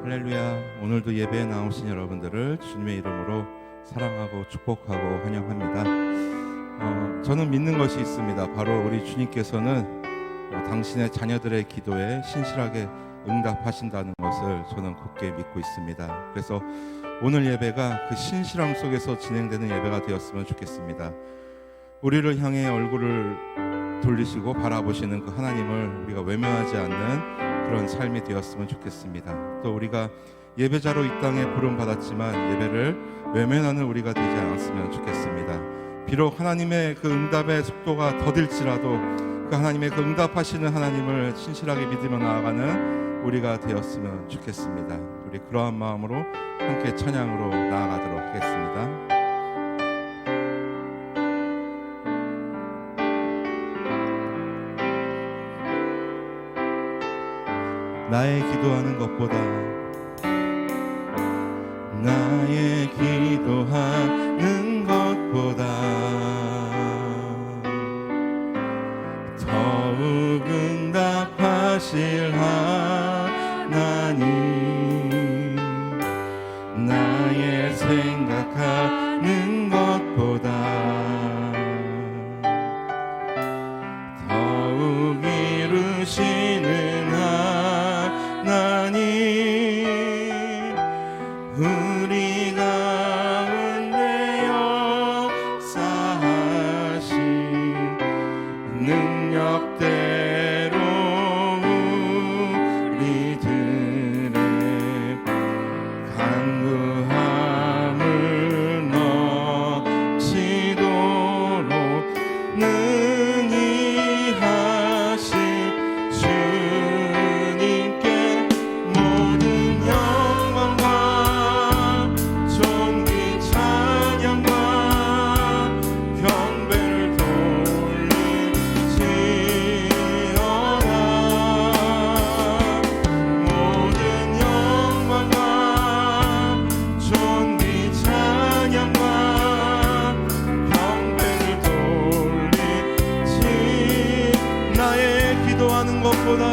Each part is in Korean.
할렐루야. 오늘도 예배에 나오신 여러분들을 주님의 이름으로 사랑하고 축복하고 환영합니다. 저는 믿는 것이 있습니다. 바로 우리 주님께서는 당신의 자녀들의 기도에 신실하게 응답하신다는 것을 저는 굳게 믿고 있습니다. 그래서 오늘 예배가 그 신실함 속에서 진행되는 예배가 되었으면 좋겠습니다. 우리를 향해 얼굴을 돌리시고 바라보시는 그 하나님을 우리가 외면하지 않는 그런 삶이 되었으면 좋겠습니다. 또 우리가 예배자로 이 땅에 부름받았지만 예배를 외면하는 우리가 되지 않았으면 좋겠습니다. 비록 하나님의 그 응답의 속도가 더딜지라도 그 하나님의 그 응답하시는 하나님을 신실하게 믿으며 나아가는 우리가 되었으면 좋겠습니다. 우리 그러한 마음으로 함께 찬양으로 나아가도록 하겠습니다. 나의 기도하는 것보다 나의 기도하는 것보다 더욱 응답하실 하나님 나의 생각하는 것보다 더욱 이루시는 하나님 우리 가운데 역사하신 능력대로 우리들의 간구함을 넘치도록 능히 하신 주님께 모든 영광과 존귀 찬양과 경배를 돌리지어다. 모든 영광과 존귀 찬양과 경배를 돌리지. 나의 기도하는 것보다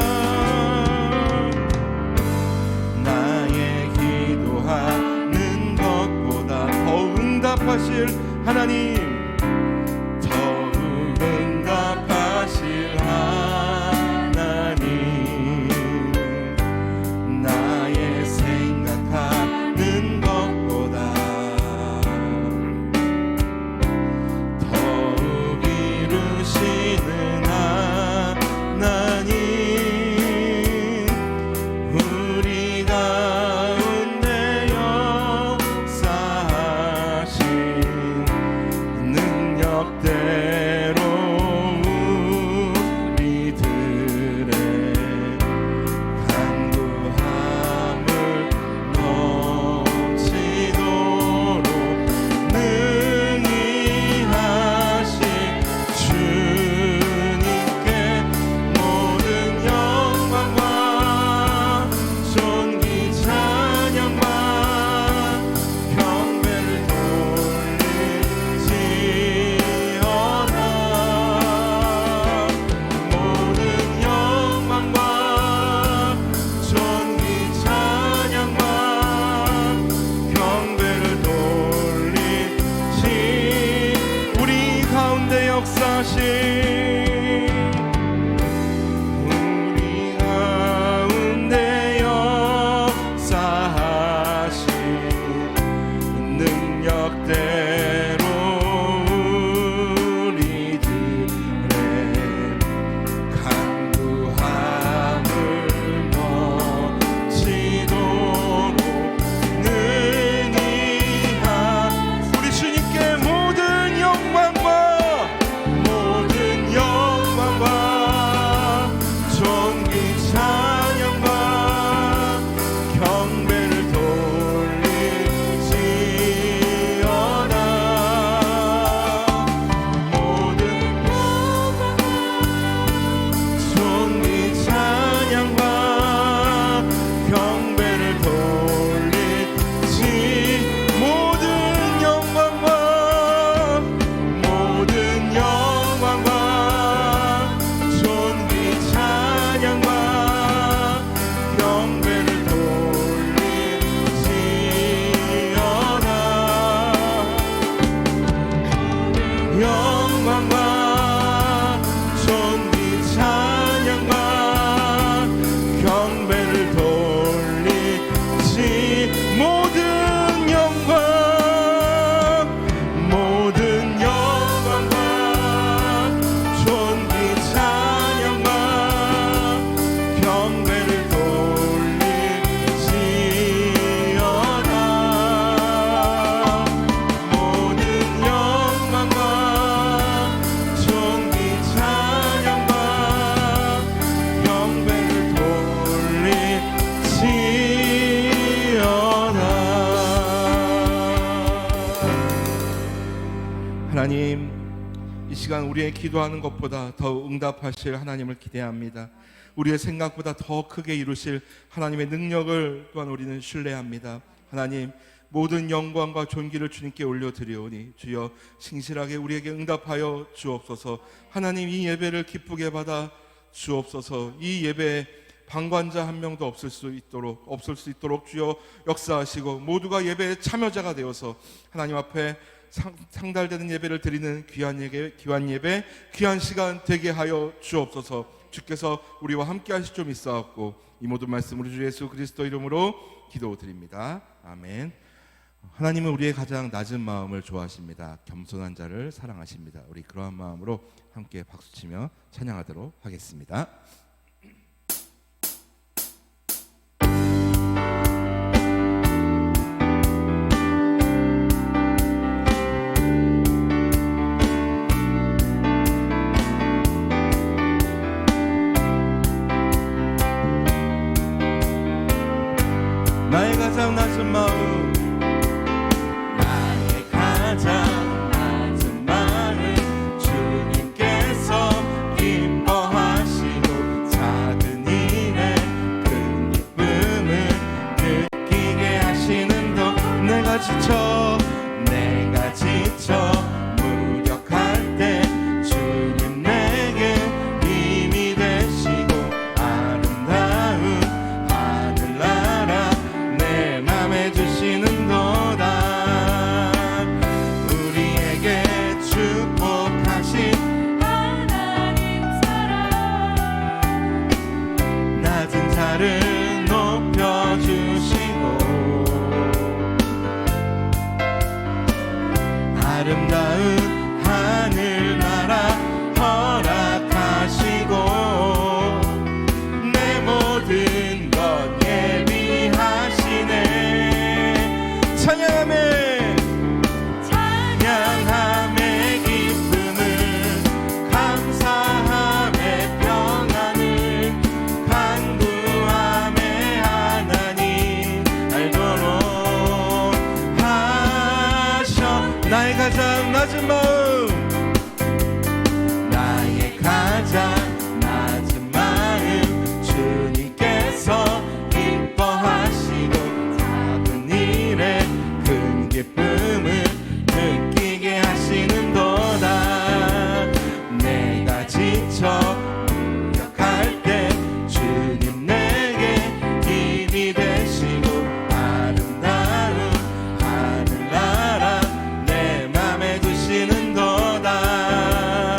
더욱 응답하실 하나님 더욱 응답하실 하나님 나의 생각하는 것보다 더욱 이루시는 하나님 우리 가운데 능력대로 우리들의 간구함을 넘치도록 능히 하신 주님께 모든 영광과 존귀 찬양과 경배를 돌리지어다. 모든 영광과 존귀 찬양과 경배를 돌리지. 우리 가운데 역사하신 우리 가운데 역사하신 능력대로 우리들의 간구함을 넘치도록 능히 우리 주님께 모든 영광과 모든 영광과 영광과 존귀 찬양과 경배를 돌리지 모든 영광 존귀 찬양과 경배를 돌리지어다. 모든 영광과 존귀 찬양과 경배를 돌리지어다. 하나님, 이 시간 우리의 기도하는 것보다 더 응답하실 하나님을 기대합니다. 우리의 생각보다 더 크게 이루실 하나님의 능력을 또한 우리는 신뢰합니다. 하나님, 모든 영광과 존귀를 주님께 올려드리오니 주여 신실하게 우리에게 응답하여 주옵소서. 하나님, 이 예배를 기쁘게 받아 주옵소서. 이 예배에 방관자 한 명도 없을 수 있도록 주여 역사하시고 모두가 예배의 참여자가 되어서 하나님 앞에 상달되는 예배를 드리는 귀한 예배, 귀한 시간 되게 하여 주옵소서. 주께서 우리와 함께 하실 줄 믿사옵고 이 모든 말씀 우리 주 예수 그리스도 이름으로 기도드립니다. 아멘. 하나님은 우리의 가장 낮은 마음을 좋아하십니다. 겸손한 자를 사랑하십니다. 우리 그러한 마음으로 함께 박수치며 찬양하도록 하겠습니다. 나의 가장 낮은 마음, 나의 가장 낮은 마음 주님께서 기뻐하시고 작은 일에 큰 기쁨을 느끼게 하시는 것. 내가 지쳐 무력할 때 주님 내게 힘이 되시고 아름다운 하늘나라 내 맘에 주시는 도다. 우리에게 축복하신 하나님 사랑, 낮은 자를 높여주시고 아름다운 하늘나라 허락하시고 내 모든 것 예비하시네. 찬양함의 기쁨을, 감사함의 평안을, 간구함의 하나님 알도록 하셔. 나의 가장 낮은 마음, 나의 가장 낮은 마음 주님께서 기뻐하시고 작은 일에 큰 기쁨을 느끼게 하시는 도다. 내가 지쳐 무력할 때 주님 내게 힘이 되시고 아름다운 하늘나라 내 맘에 두시는 도다.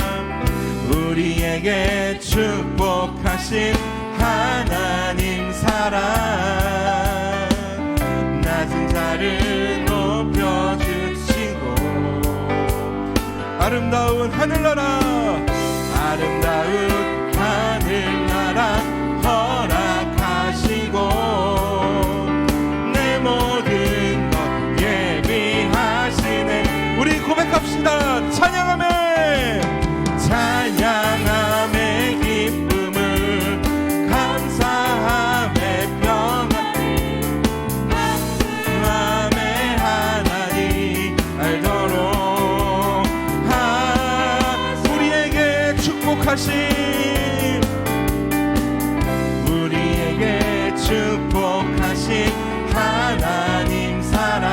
우리에게 축복하신 하나님 사랑, 낮은 자를 높여주시고 아름다운 하늘나라 허락하시고 내 모든 것 예비하시네. 우리 고백합시다. 찬양함의 기쁨을, 감사함의 평안, 감사함의 하나님 알도록 우리에게 축복하신 하나님 사랑,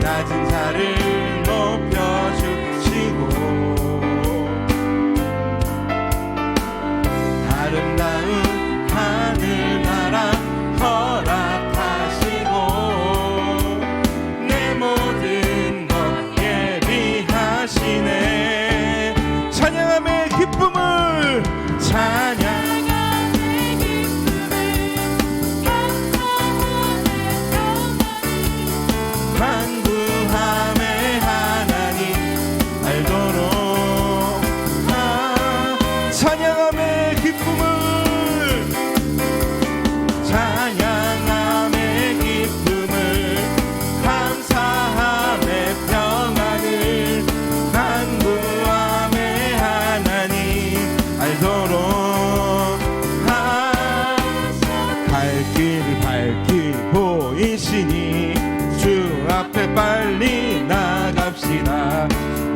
낮은 자를 높여주시고 아름다운 하늘나라 허락하시고 내 모든 것 예비하시네.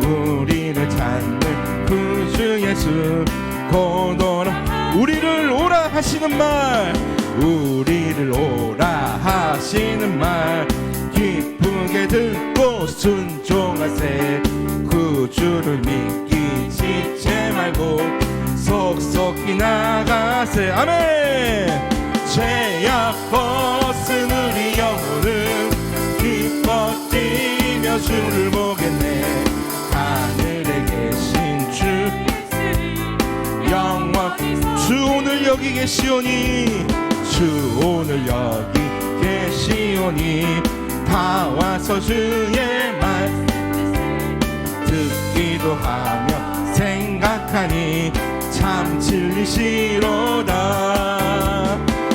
우리를 찾는 구주 예수 고도로 우리를 오라 하시는 말 우리를 오라 하시는 말 기쁘게 듣고 순종하세 구주를 믿기 지체 말고 속속히 나가세 아멘. 죄악 벗은 우리 영혼은 기뻐 뛰며 주를 보겠네 하늘에 계신 주 영원 주 오늘 여기 계시오니 주 오늘 여기 계시오니 다 와서 주의 말 듣기도 하며 생각하니 참 진리시로다.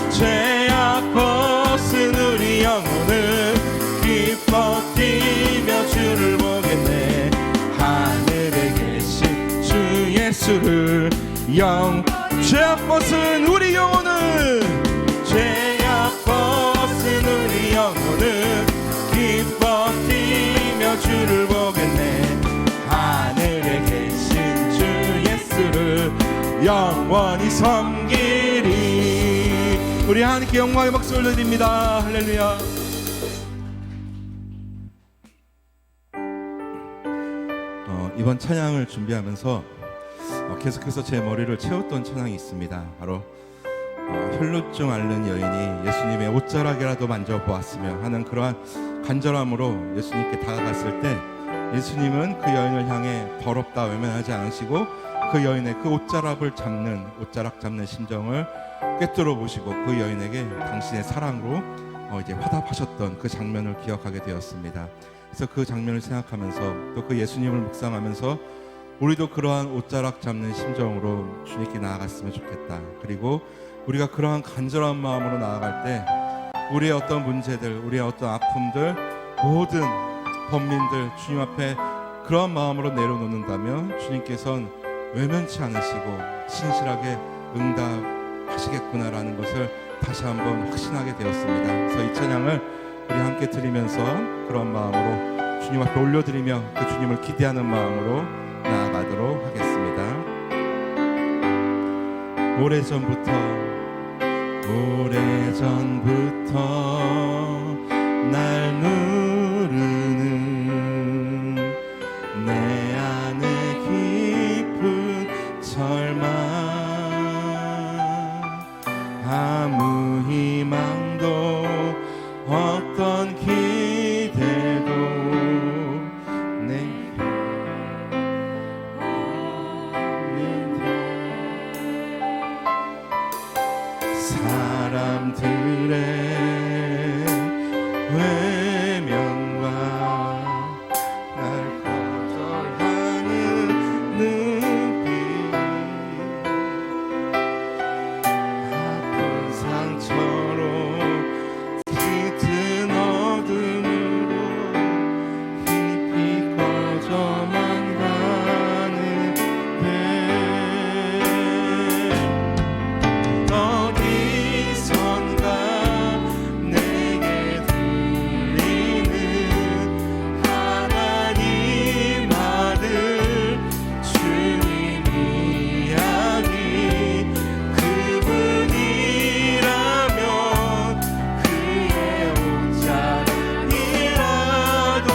죄악 벗은 우리 영혼은 기뻐 뛰며 주를 보겠네 하늘에 계신 주 예수를 죄악 벗은 우리 영혼은 죄악 벗은 우리 영혼은 기뻐 뛰며 주를 보겠네 하늘에 계신 주 예수를 영원히 섬기리. 우리 하나님께 영광의 박수 올려드립니다. 할렐루야. 이번 찬양을 준비하면서 계속해서 제 머리를 채웠던 찬양이 있습니다. 바로 혈루증 앓는 여인이 예수님의 옷자락이라도 만져보았으며 하는 그러한 간절함으로 예수님께 다가갔을 때 예수님은 그 여인을 향해 더럽다 외면하지 않으시고 그 여인의 그 옷자락 잡는 심정을 꿰뚫어 보시고 그 여인에게 당신의 사랑으로 이제 화답하셨던 그 장면을 기억하게 되었습니다. 그래서 그 장면을 생각하면서 또 그 예수님을 묵상하면서 우리도 그러한 옷자락 잡는 심정으로 주님께 나아갔으면 좋겠다. 그리고 우리가 그러한 간절한 마음으로 나아갈 때 우리의 어떤 문제들, 우리의 어떤 아픔들, 모든 범민들 주님 앞에 그러한 마음으로 내려놓는다면 주님께서는 외면치 않으시고 신실하게 응답하시겠구나라는 것을 다시 한번 확신하게 되었습니다. 그래서 이 찬양을 우리 함께 드리면서 그런 마음으로 주님 앞에 올려드리며 그 주님을 기대하는 마음으로 나아가도록 하겠습니다. 오래전부터 날 누르는 내 안에 깊은 절망 아무 희망도 어떤 기대도 사람들의 외면과 날 거절하는 눈빛 아픈 상처로 짙은 어둠으로 깊이 꺼져만 가는데 어디선가 내게 들리는 하나님 아들 주님 이야기 그분이라면 그의 옷자락이라도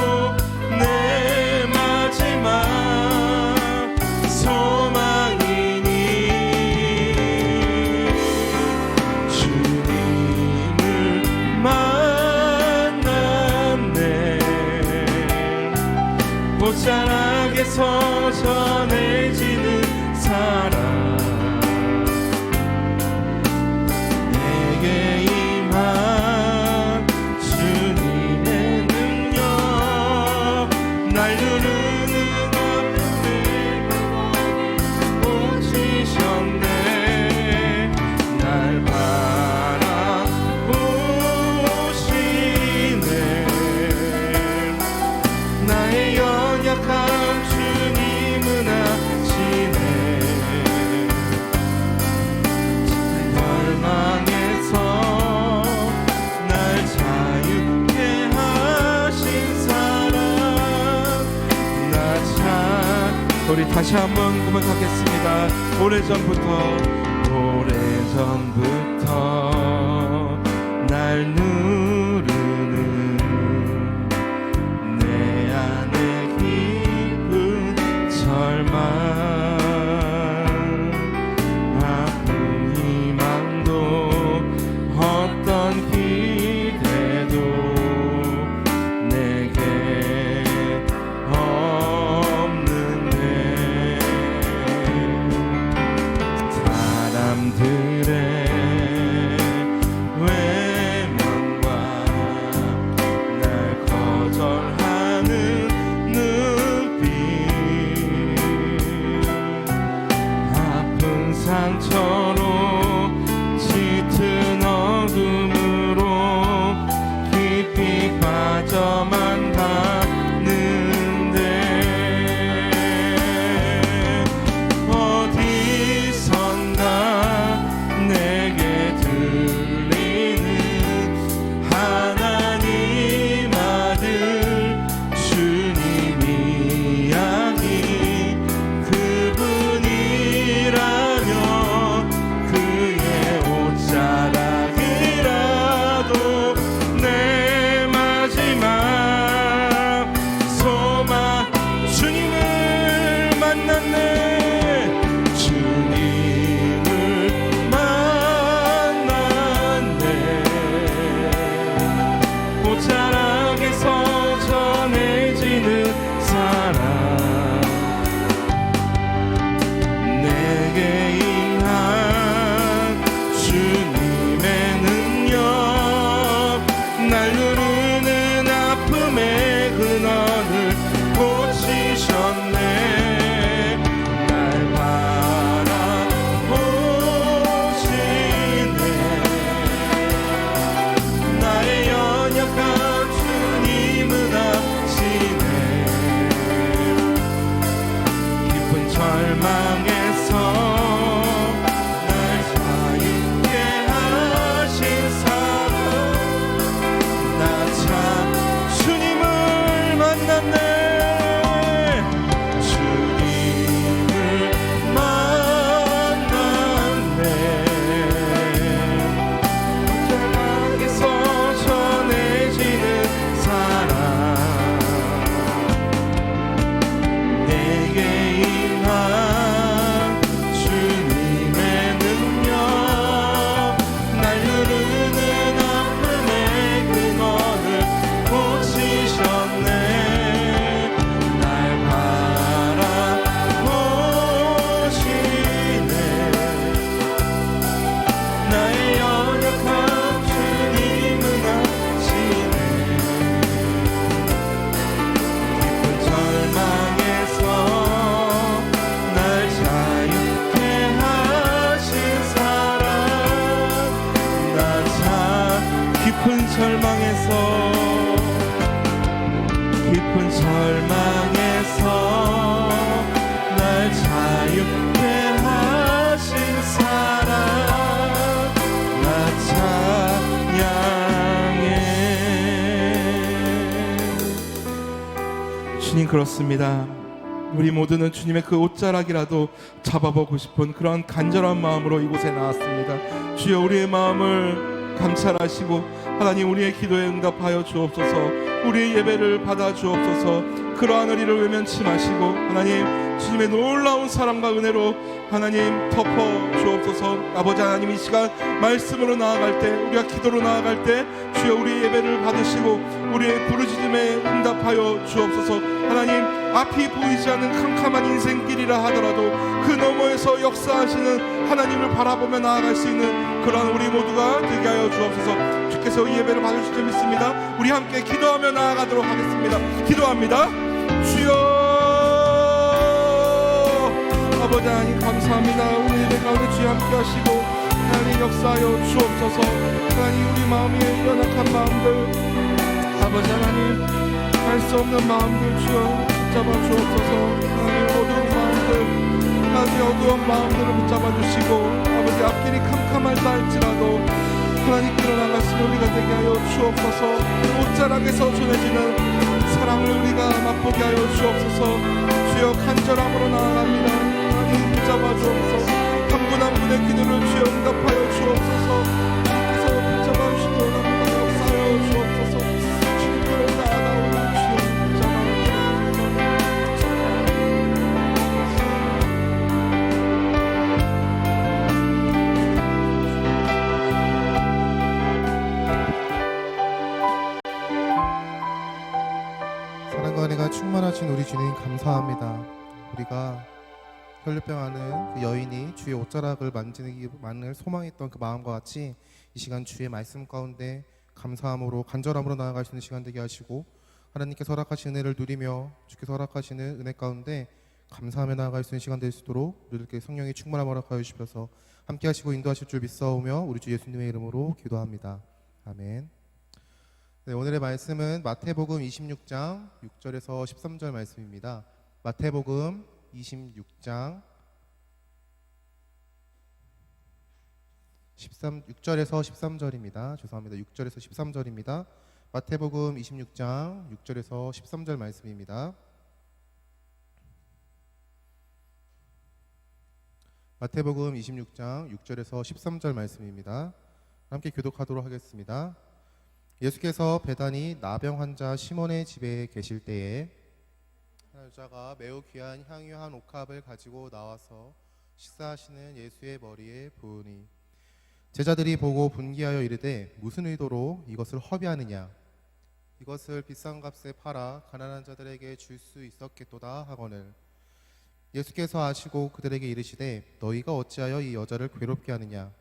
내 마지막 소망이니 주님을 만났네 옷자락에서 전해지는 사랑 내게 임한 주님의 능력 날 누르는 아픔을 고치셨네 날 바라보시네 나의 연약함 주님은 아시네 멸망에서 날 자유케 하신 사랑 나 우리 다시 한번 고백하겠습니다. 오래전부터 날 누르는 내 안에 깊은 절망, 아픈 희망도 어떤 기대도 내게 없는데, 사람들의 외면과 날 거절하는 눈빛, 아픈 상처로 짙은 어둠으로 깊이 빠져만 가는데, 어디선가 내게 들리는 하나님 아들 주님 이야기, 그분이라면 그의 옷자락이라도 내 마지막 소망, 주님을 만났네, 주님을 만났네. 옷자락에서 전해지는 사랑, 내게 임한 주님의 능력, 날 누르는 아픔의 근원을 고치셨네. 날 바라보시네. 나의 연약한 주님은 아시네. 깊은 절망에서 날 자유케 하신 사랑, 나 참 주님을 만났네, 주님을 만났네. 절망에서 전해지는 사랑, 내게 임한 주님의 능력, 날 누르는 아픔의 근원을 고치셨네. 날 바라보시네. 나의 연약한 주님은 아시네. 깊은 절망에서 날 자유케 하신 사랑, 나 참 깊은 절망에서, 깊은 절망에서 날 자유케 하신 사랑, 나 찬양해. 주님, 그렇습니다. 우리 모두는 주님의 그 옷자락이라도 잡아보고 싶은 그런 간절한 마음으로 이곳에 나왔습니다. 주여, 우리의 마음을 감찰하시고 하나님, 우리의 기도에 응답하여 주옵소서. 우리의 예배를 받아 주옵소서. 그러한 의리를 외면치 마시고 하나님, 주님의 놀라운 사랑과 은혜로 하나님 덮어 주옵소서. 아버지 하나님, 이 시간 말씀으로 나아갈 때, 우리가 기도로 나아갈 때 주여, 우리의 예배를 받으시고 우리의 부르짖음에 응답하여 주옵소서. 하나님, 앞이 보이지 않는 캄캄한 인생길이라 하더라도 그 너머에서 역사하시는 하나님을 바라보며 나아갈 수 있는 그런 우리 모두가 되게 하여 주옵소서. 주께서 이 예배를 받으실 줄 믿습니다. 우리 함께 기도하며 나아가도록 하겠습니다. 기도합니다. 주여, 아버지 하나님, 감사합니다. 오늘 예배 가운데 주여 함께 하시고 하나님 역사하여 주옵소서. 하나님, 우리 마음의 연약한 마음들, 아버지 하나님, 할 수 없는 마음들 주여 붙잡아 주옵소서. 하나님, 어두운 마음들, 하나님 어두운 마음들을 붙잡아 주시고 아버지, 앞길이 캄캄하다 할지라도 하나님께로 나갈 수 있는 우리가 되게 하여 주옵소서. 옷자락에서 전해지는 사랑을 우리가 맛보게 하여 주옵소서. 주여, 주여 간절함으로 나아갑니다. 하나님 붙잡아 주옵소서. 한 분 한 분의 기도를 주여 응답하여 주옵소서. 주께서 붙잡아 주시기 원합니다. 역사하여 주옵소서. 주님께로 나아가오니 주여 붙잡아 사랑과 은혜가 충만하신 우리 주님 감사합니다. 우리가 혈류병 앓는 그 여인이 주의 옷자락을 만지기만을 소망했던 그 마음과 같이 이 시간 주의 말씀 가운데 감사함으로 간절함으로 나아갈 수 있는 시간 되게 하시고, 하나님께서 허락하신 은혜를 누리며 주께서 허락하시는 은혜 가운데 감사하며 나아갈 수 있는 시간 될 수 있도록 우리들께 성령의 충만함 허락하여 주셔서 함께 하시고 인도하실 줄 믿사오며 우리 주 예수님의 이름으로 기도합니다. 아멘. 네, 오늘의 말씀은 마태복음 26장 6절에서 13절 말씀입니다. 마태복음 26장 6절에서 13절입니다. 죄송합니다. 6절에서 13절입니다. 마태복음 26장 6절에서 13절 말씀입니다. 마태복음 26장 6절에서 13절 말씀입니다. 함께 교독하도록 하겠습니다. 예수께서 베다니 나병 환자 시몬의 집에 계실 때에 한 여자가 매우 귀한 향유 한 옥합을 가지고 나와서 식사하시는 예수의 머리에 부으니 제자들이 보고 분기하여 이르되 무슨 의도로 이것을 허비하느냐, 이것을 비싼 값에 팔아 가난한 자들에게 줄 수 있었겠도다 하거늘, 예수께서 아시고 그들에게 이르시되 너희가 어찌하여 이 여자를 괴롭게 하느냐,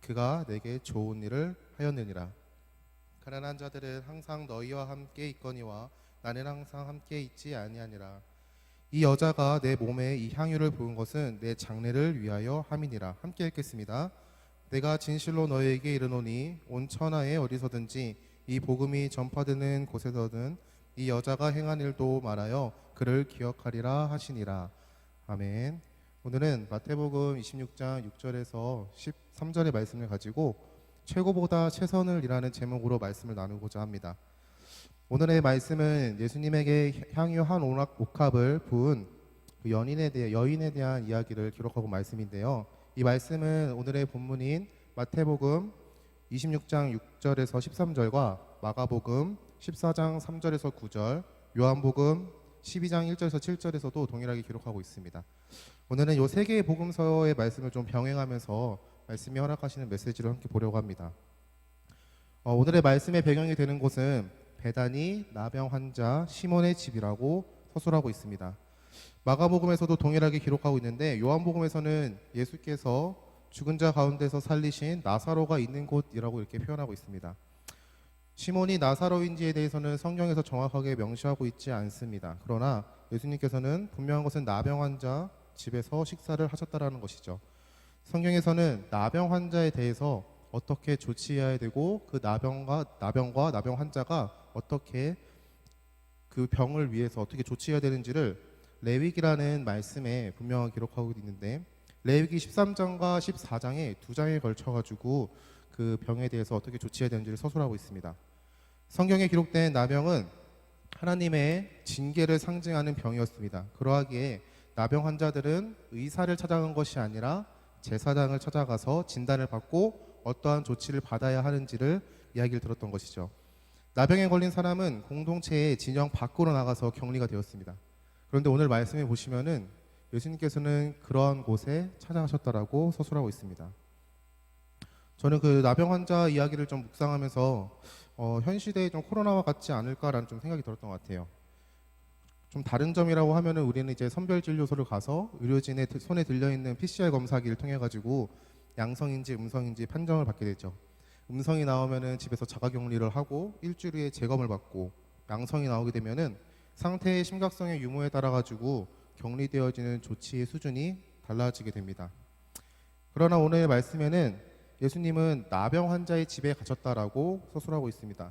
그가 내게 좋은 일을 하였느니라. 가난한 자들은 항상 너희와 함께 있거니와 나는 항상 함께 있지 아니하니라. 이 여자가 내 몸에 이 향유를 부은 것은 내 장례를 위하여 함이니라. 함께 읽겠습니다. 내가 진실로 너희에게 이르노니 온 천하에 어디서든지 이 복음이 전파되는 곳에서는 이 여자가 행한 일도 말하여 그를 기억하리라 하시니라. 아멘. 오늘은 마태복음 26장 6절에서 13절의 말씀을 가지고 최고보다 최선을 이라는 제목으로 말씀을 나누고자 합니다. 오늘의 말씀은 예수님에게 향유 한 옥합을 부은 그 여인에 대한 이야기를 기록하고 말씀인데요. 이 말씀은 오늘의 본문인 마태복음 26장 6절에서 13절과 마가복음 14장 3절에서 9절, 요한복음 12장 1절에서 7절에서도 동일하게 기록하고 있습니다. 오늘은 이 세 개의 복음서의 말씀을 좀 병행하면서 말씀이 허락하시는 메시지를 함께 보려고 합니다. 오늘의 말씀의 배경이 되는 곳은 베다니 나병 환자 시몬의 집이라고 서술하고 있습니다. 마가복음에서도 동일하게 기록하고 있는데 요한복음에서는 예수께서 죽은 자 가운데서 살리신 나사로가 있는 곳이라고 이렇게 표현하고 있습니다. 시몬이 나사로인지에 대해서는 성경에서 정확하게 명시하고 있지 않습니다. 그러나 예수님께서는 분명한 것은 나병 환자 집에서 식사를 하셨다라는 것이죠. 성경에서는 나병 환자에 대해서 어떻게 조치해야 되고 그 나병과 나병 환자가 어떻게 그 병을 위해서 어떻게 조치해야 되는지를 레위기라는 말씀에 분명하게 기록하고 있는데, 레위기 13장과 14장에 두 장에 걸쳐가지고 그 병에 대해서 어떻게 조치해야 되는지를 서술하고 있습니다. 성경에 기록된 나병은 하나님의 징계를 상징하는 병이었습니다. 그러하기에 나병 환자들은 의사를 찾아간 것이 아니라 제사장을 찾아가서 진단을 받고 어떠한 조치를 받아야 하는지를 이야기를 들었던 것이죠. 나병에 걸린 사람은 공동체의 진영 밖으로 나가서 격리가 되었습니다. 그런데 오늘 말씀에 보시면은 예수님께서는 그러한 곳에 찾아가셨다라고 서술하고 있습니다. 저는 그 나병 환자 이야기를 좀 묵상하면서 현 시대에 좀 코로나와 같지 않을까라는 좀 생각이 들었던 것 같아요. 좀 다른 점이라고 하면은 우리는 이제 선별진료소를 가서 의료진의 손에 들려있는 PCR 검사기를 통해 가지고 양성인지 음성인지 판정을 받게 되죠. 음성이 나오면은 집에서 자가격리를 하고 일주일 후에 재검을 받고, 양성이 나오게 되면은 상태의 심각성의 유무에 따라 가지고 격리되어지는 조치의 수준이 달라지게 됩니다. 그러나 오늘의 말씀에는 예수님은 나병 환자의 집에 가셨다라고 서술하고 있습니다.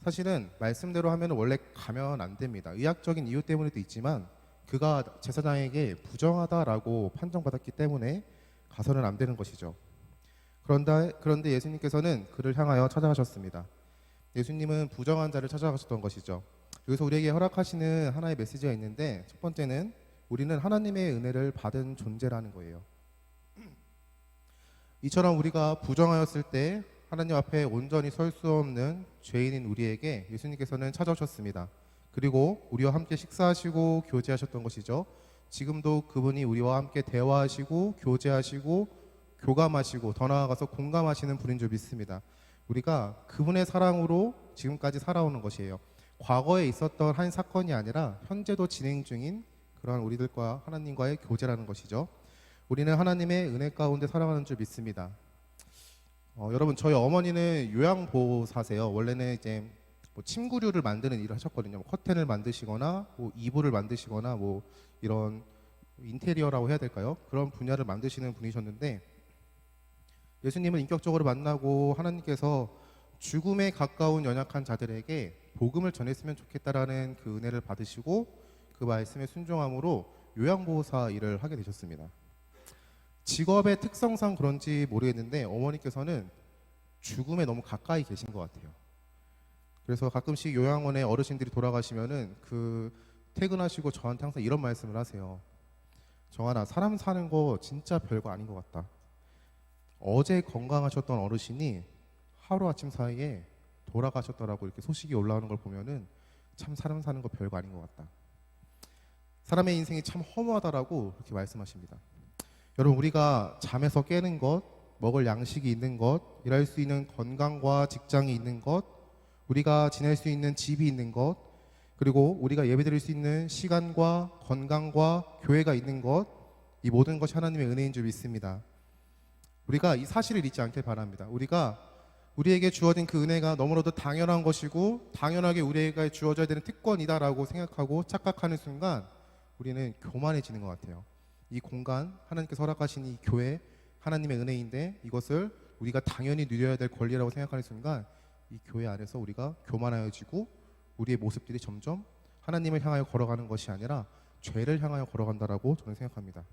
사실은 말씀대로 하면 원래 가면 안 됩니다. 의학적인 이유 때문에도 있지만 그가 제사장에게 부정하다라고 판정받았기 때문에 가서는 안 되는 것이죠. 그런데 예수님께서는 그를 향하여 찾아가셨습니다. 예수님은 부정한 자를 찾아가셨던 것이죠. 여기서 우리에게 허락하시는 하나의 메시지가 있는데, 첫 번째는 우리는 하나님의 은혜를 받은 존재라는 거예요. 이처럼 우리가 부정하였을 때 하나님 앞에 온전히 설 수 없는 죄인인 우리에게 예수님께서는 찾아오셨습니다. 그리고 우리와 함께 식사하시고 교제하셨던 것이죠. 지금도 그분이 우리와 함께 대화하시고 교제하시고 교감하시고 더 나아가서 공감하시는 분인 줄 믿습니다. 우리가 그분의 사랑으로 지금까지 살아오는 것이에요. 과거에 있었던 한 사건이 아니라 현재도 진행 중인 그런 우리들과 하나님과의 교제라는 것이죠. 우리는 하나님의 은혜 가운데 살아가는 줄 믿습니다. 여러분, 저희 어머니는 요양보호사세요. 원래는 이제 뭐 침구류를 만드는 일을 하셨거든요. 뭐 커튼을 만드시거나 뭐 이불을 만드시거나 뭐 이런 인테리어라고 해야 될까요? 그런 분야를 만드시는 분이셨는데 예수님을 인격적으로 만나고 하나님께서 죽음에 가까운 연약한 자들에게 복음을 전했으면 좋겠다라는 그 은혜를 받으시고 그 말씀에 순종함으로 요양보호사 일을 하게 되셨습니다. 직업의 특성상 그런지 모르겠는데 어머니께서는 죽음에 너무 가까이 계신 것 같아요. 그래서 가끔씩 요양원에 어르신들이 돌아가시면은 그 퇴근하시고 저한테 항상 이런 말씀을 하세요. 정하나, 사람 사는 거 진짜 별거 아닌 것 같다. 어제 건강하셨던 어르신이 하루아침 사이에 돌아가셨더라고. 이렇게 소식이 올라오는 걸 보면은 참 사람 사는 거 별거 아닌 것 같다. 사람의 인생이 참 허무하다라고 그렇게 말씀하십니다. 여러분, 우리가 잠에서 깨는 것, 먹을 양식이 있는 것, 일할 수 있는 건강과 직장이 있는 것, 우리가 지낼 수 있는 집이 있는 것, 그리고 우리가 예배드릴 수 있는 시간과 건강과 교회가 있는 것, 이 모든 것이 하나님의 은혜인 줄 믿습니다. 우리가 이 사실을 잊지 않길 바랍니다. 우리에게 주어진 그 은혜가 너무나도 당연한 것이고 당연하게 우리에게 주어져야 되는 특권이다라고 생각하고 착각하는 순간 우리는 교만해지는 것 같아요. 이 공간, 하나님께서 허락하신 이 교회, 하나님의 은혜인데 이것을 우리가 당연히 누려야 될 권리라고 생각하는 순간 이 교회 안에서 우리가 교만하여지고 우리의 모습들이 점점 하나님을 향하여 걸어가는 것이 아니라 죄를 향하여 걸어간다라고 저는 생각합니다.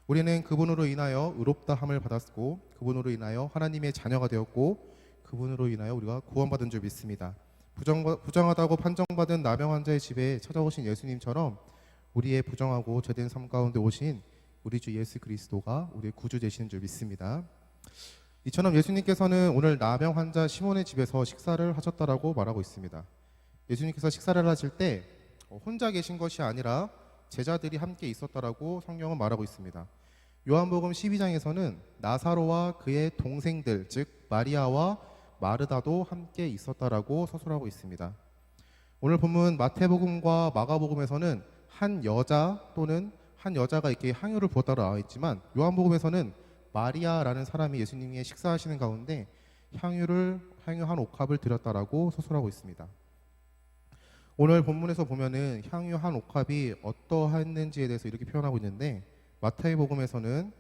우리는 그분으로 인하여 의롭다함을 받았고 그분으로 인하여 하나님의 자녀가 되었고 그분으로 인하여 우리가 구원받은 줄 믿습니다. 부정하다고 판정받은 나병 환자의 집에 찾아오신 예수님처럼 우리의 부정하고 죄된 삶 가운데 오신 우리 주 예수 그리스도가 우리의 구주 되시는 줄 믿습니다. 이처럼 예수님께서는 오늘 나병 환자 시몬의 집에서 식사를 하셨다라고 말하고 있습니다. 예수님께서 식사를 하실 때 혼자 계신 것이 아니라 제자들이 함께 있었다라고 성경은 말하고 있습니다. 요한복음 12장에서는 나사로와 그의 동생들, 즉 마리아와 마르다도 함께 있었다라고 서술하고 있습니다. 오늘 본문 마태복음과 마가복음에서는 한 여자 또는 한 여자가 이렇게 향유를 부었다고 나와 있지만 요한복음에서는 마리아라는 사람이 예수님의 식사하시는 가운데 향유 한 옥합을 드렸다라고 서술하고 있습니다. 오늘 본문에서 보면은 향유 한 옥합이 어떠했는지에 대해서 이렇게 표현하고 있는데 마태복음에서는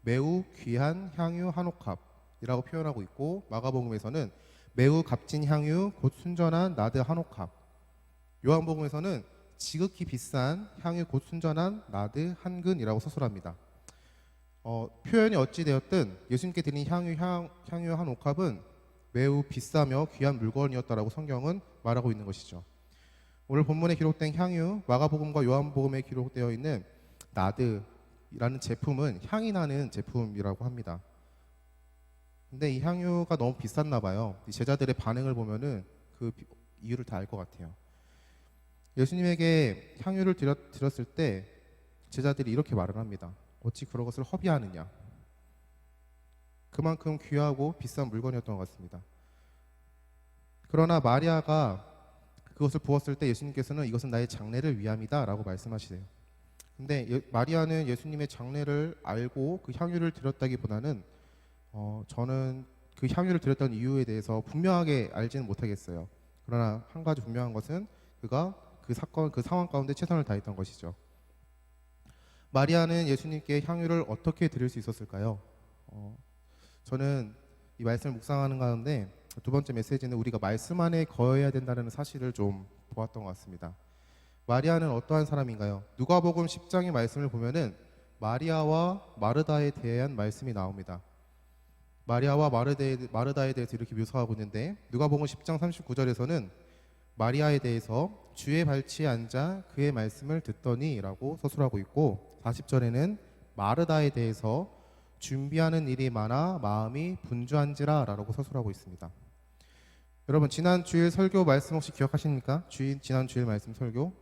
매우 귀한 향유 한 옥합이라고 표현하고 있고 마가복음에서는 매우 값진 향유 곧 순전한 나드 한 옥합, 요한복음에서는 지극히 비싼 향유 곧 순전한 나드 한 근이라고 서술합니다. 표현이 어찌 되었든 예수님께 드린 향유 한 옥합은 매우 비싸며 귀한 물건이었다라고 성경은 말하고 있는 것이죠. 오늘 본문에 기록된 향유, 마가복음과 요한복음에 기록되어 있는 나드라는 제품은 향이 나는 제품이라고 합니다. 근데 이 향유가 너무 비쌌나 봐요. 이 제자들의 반응을 보면은 그 이유를 다 알 것 같아요. 예수님에게 향유를 드렸을 때 제자들이 이렇게 말을 합니다. 어찌 그런 것을 허비하느냐. 그만큼 귀하고 비싼 물건이었던 것 같습니다. 그러나 마리아가 그것을 부었을 때 예수님께서는 이것은 나의 장례를 위함이다 라고 말씀하시세요. 근데 마리아는 예수님의 장례를 알고 그 향유를 드렸다기보다는 저는 그 향유를 드렸던 이유에 대해서 분명하게 알지는 못하겠어요. 그러나 한 가지 분명한 것은 그가 그 상황 가운데 최선을 다했던 것이죠. 마리아는 예수님께 향유를 어떻게 드릴 수 있었을까요? 저는 이 말씀을 묵상하는 가운데 두 번째 메시지는 우리가 말씀 안에 거해야 된다는 사실을 좀 보았던 것 같습니다. 마리아는 어떠한 사람인가요? 누가복음 10장의 말씀을 보면은 마리아와 마르다에 대한 말씀이 나옵니다. 마리아와 마르다에 대해서 이렇게 묘사하고 있는데 누가복음 10장 39절에서는 마리아에 대해서 주의 발치에 앉아 그의 말씀을 듣더니 라고 서술하고 있고, 40절에는 마르다에 대해서 준비하는 일이 많아 마음이 분주한지라 라고 서술하고 있습니다. 여러분, 지난 주일 설교 말씀 혹시 기억하십니까? 지난 주일 말씀 설교,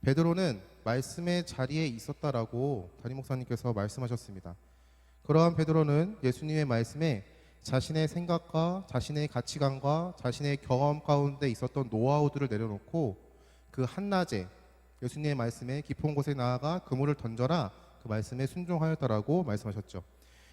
베드로는 말씀의 자리에 있었다라고 담임 목사님께서 말씀하셨습니다. 그러한 베드로는 예수님의 말씀에 자신의 생각과 자신의 가치관과 자신의 경험 가운데 있었던 노하우들을 내려놓고 그 한낮에 예수님의 말씀에 깊은 곳에 나아가 그물을 던져라, 그 말씀에 순종하였다라고 말씀하셨죠.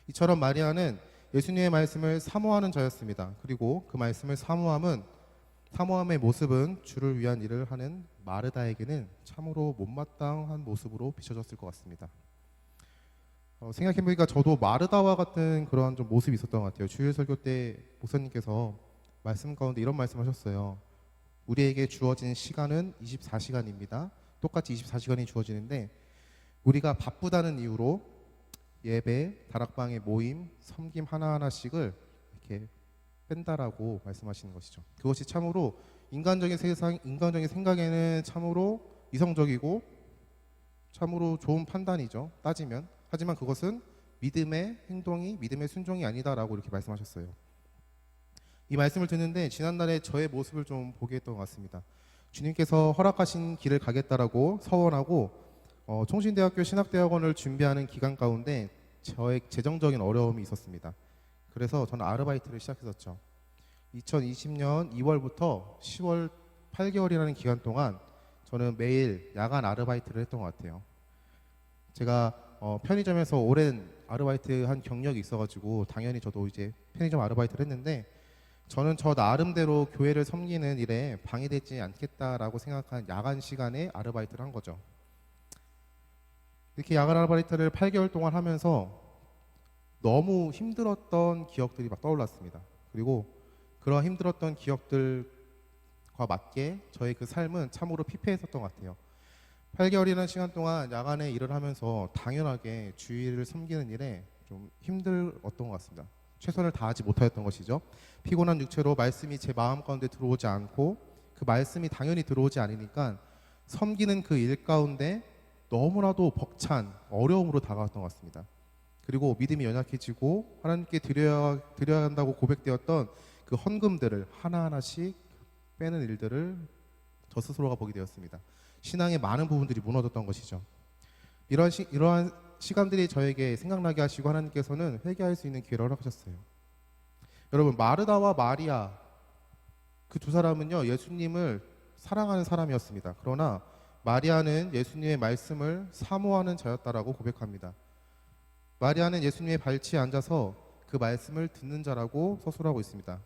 이처럼 마리아는 예수님의 말씀을 사모하는 자였습니다. 그리고 그 말씀을 사모함의 모습은 주를 위한 일을 하는 마르다에게는 참으로 못마땅한 모습으로 비춰졌을 것 같습니다. 생각해보니까 저도 마르다와 같은 그런 좀 모습이 있었던 것 같아요. 주일 설교 때 목사님께서 말씀 가운데 이런 말씀하셨어요. 우리에게 주어진 시간은 24시간입니다. 똑같이 24시간이 주어지는데 우리가 바쁘다는 이유로 예배, 다락방의 모임, 섬김 하나하나씩을 이렇게 뺀다라고 말씀하시는 것이죠. 그것이 참으로 인간적인 생각에는 참으로 이성적이고 참으로 좋은 판단이죠, 따지면. 하지만 그것은 믿음의 행동이, 믿음의 순종이 아니다라고 이렇게 말씀하셨어요. 이 말씀을 듣는데 지난날에 저의 모습을 좀 보게 했던 것 같습니다. 주님께서 허락하신 길을 가겠다라고 서원하고 총신대학교 신학대학원을 준비하는 기간 가운데 저의 재정적인 어려움이 있었습니다. 그래서 저는 아르바이트를 시작했었죠. 2020년 2월부터 10월 8개월이라는 기간 동안 저는 매일 야간 아르바이트를 했던 것 같아요. 제가 편의점에서 오랜 아르바이트 한 경력이 있어가지고 당연히 저도 이제 편의점 아르바이트를 했는데, 저는 저 나름대로 교회를 섬기는 일에 방해되지 않겠다라고 생각한 야간 시간에 아르바이트를 한 거죠. 이렇게 야간 아르바이트를 8개월 동안 하면서 너무 힘들었던 기억들이 막 떠올랐습니다. 그리고 그런 힘들었던 기억들과 맞게 저의 그 삶은 참으로 피폐했었던 것 같아요. 8개월이라는 시간 동안 야간에 일을 하면서 당연하게 주일을 섬기는 일에 좀 힘들었던 것 같습니다. 최선을 다하지 못하였던 것이죠. 피곤한 육체로 말씀이 제 마음 가운데 들어오지 않고 그 말씀이 당연히 들어오지 않으니까 섬기는 그 일 가운데 너무나도 벅찬 어려움으로 다가왔던 것 같습니다. 그리고 믿음이 연약해지고 하나님께 드려야 한다고 고백되었던 그 헌금들을 하나하나씩 빼는 일들을 저 스스로가 보게 되었습니다. 신앙의 많은 부분들이 무너졌던 것이죠. 이러한 시간들이 저에게 생각나게 하시고 하나님께서는 회개할 수 있는 기회를 허락하셨어요. 여러분, 마르다와 마리아, 그 두 사람은요 예수님을 사랑하는 사람이었습니다. 그러나 마리아는 예수님의 말씀을 사모하는 자였다라고 고백합니다. 마리아는 예수님의 발치에 앉아서 그 말씀을 듣는 자라고 서술하고 있습니다.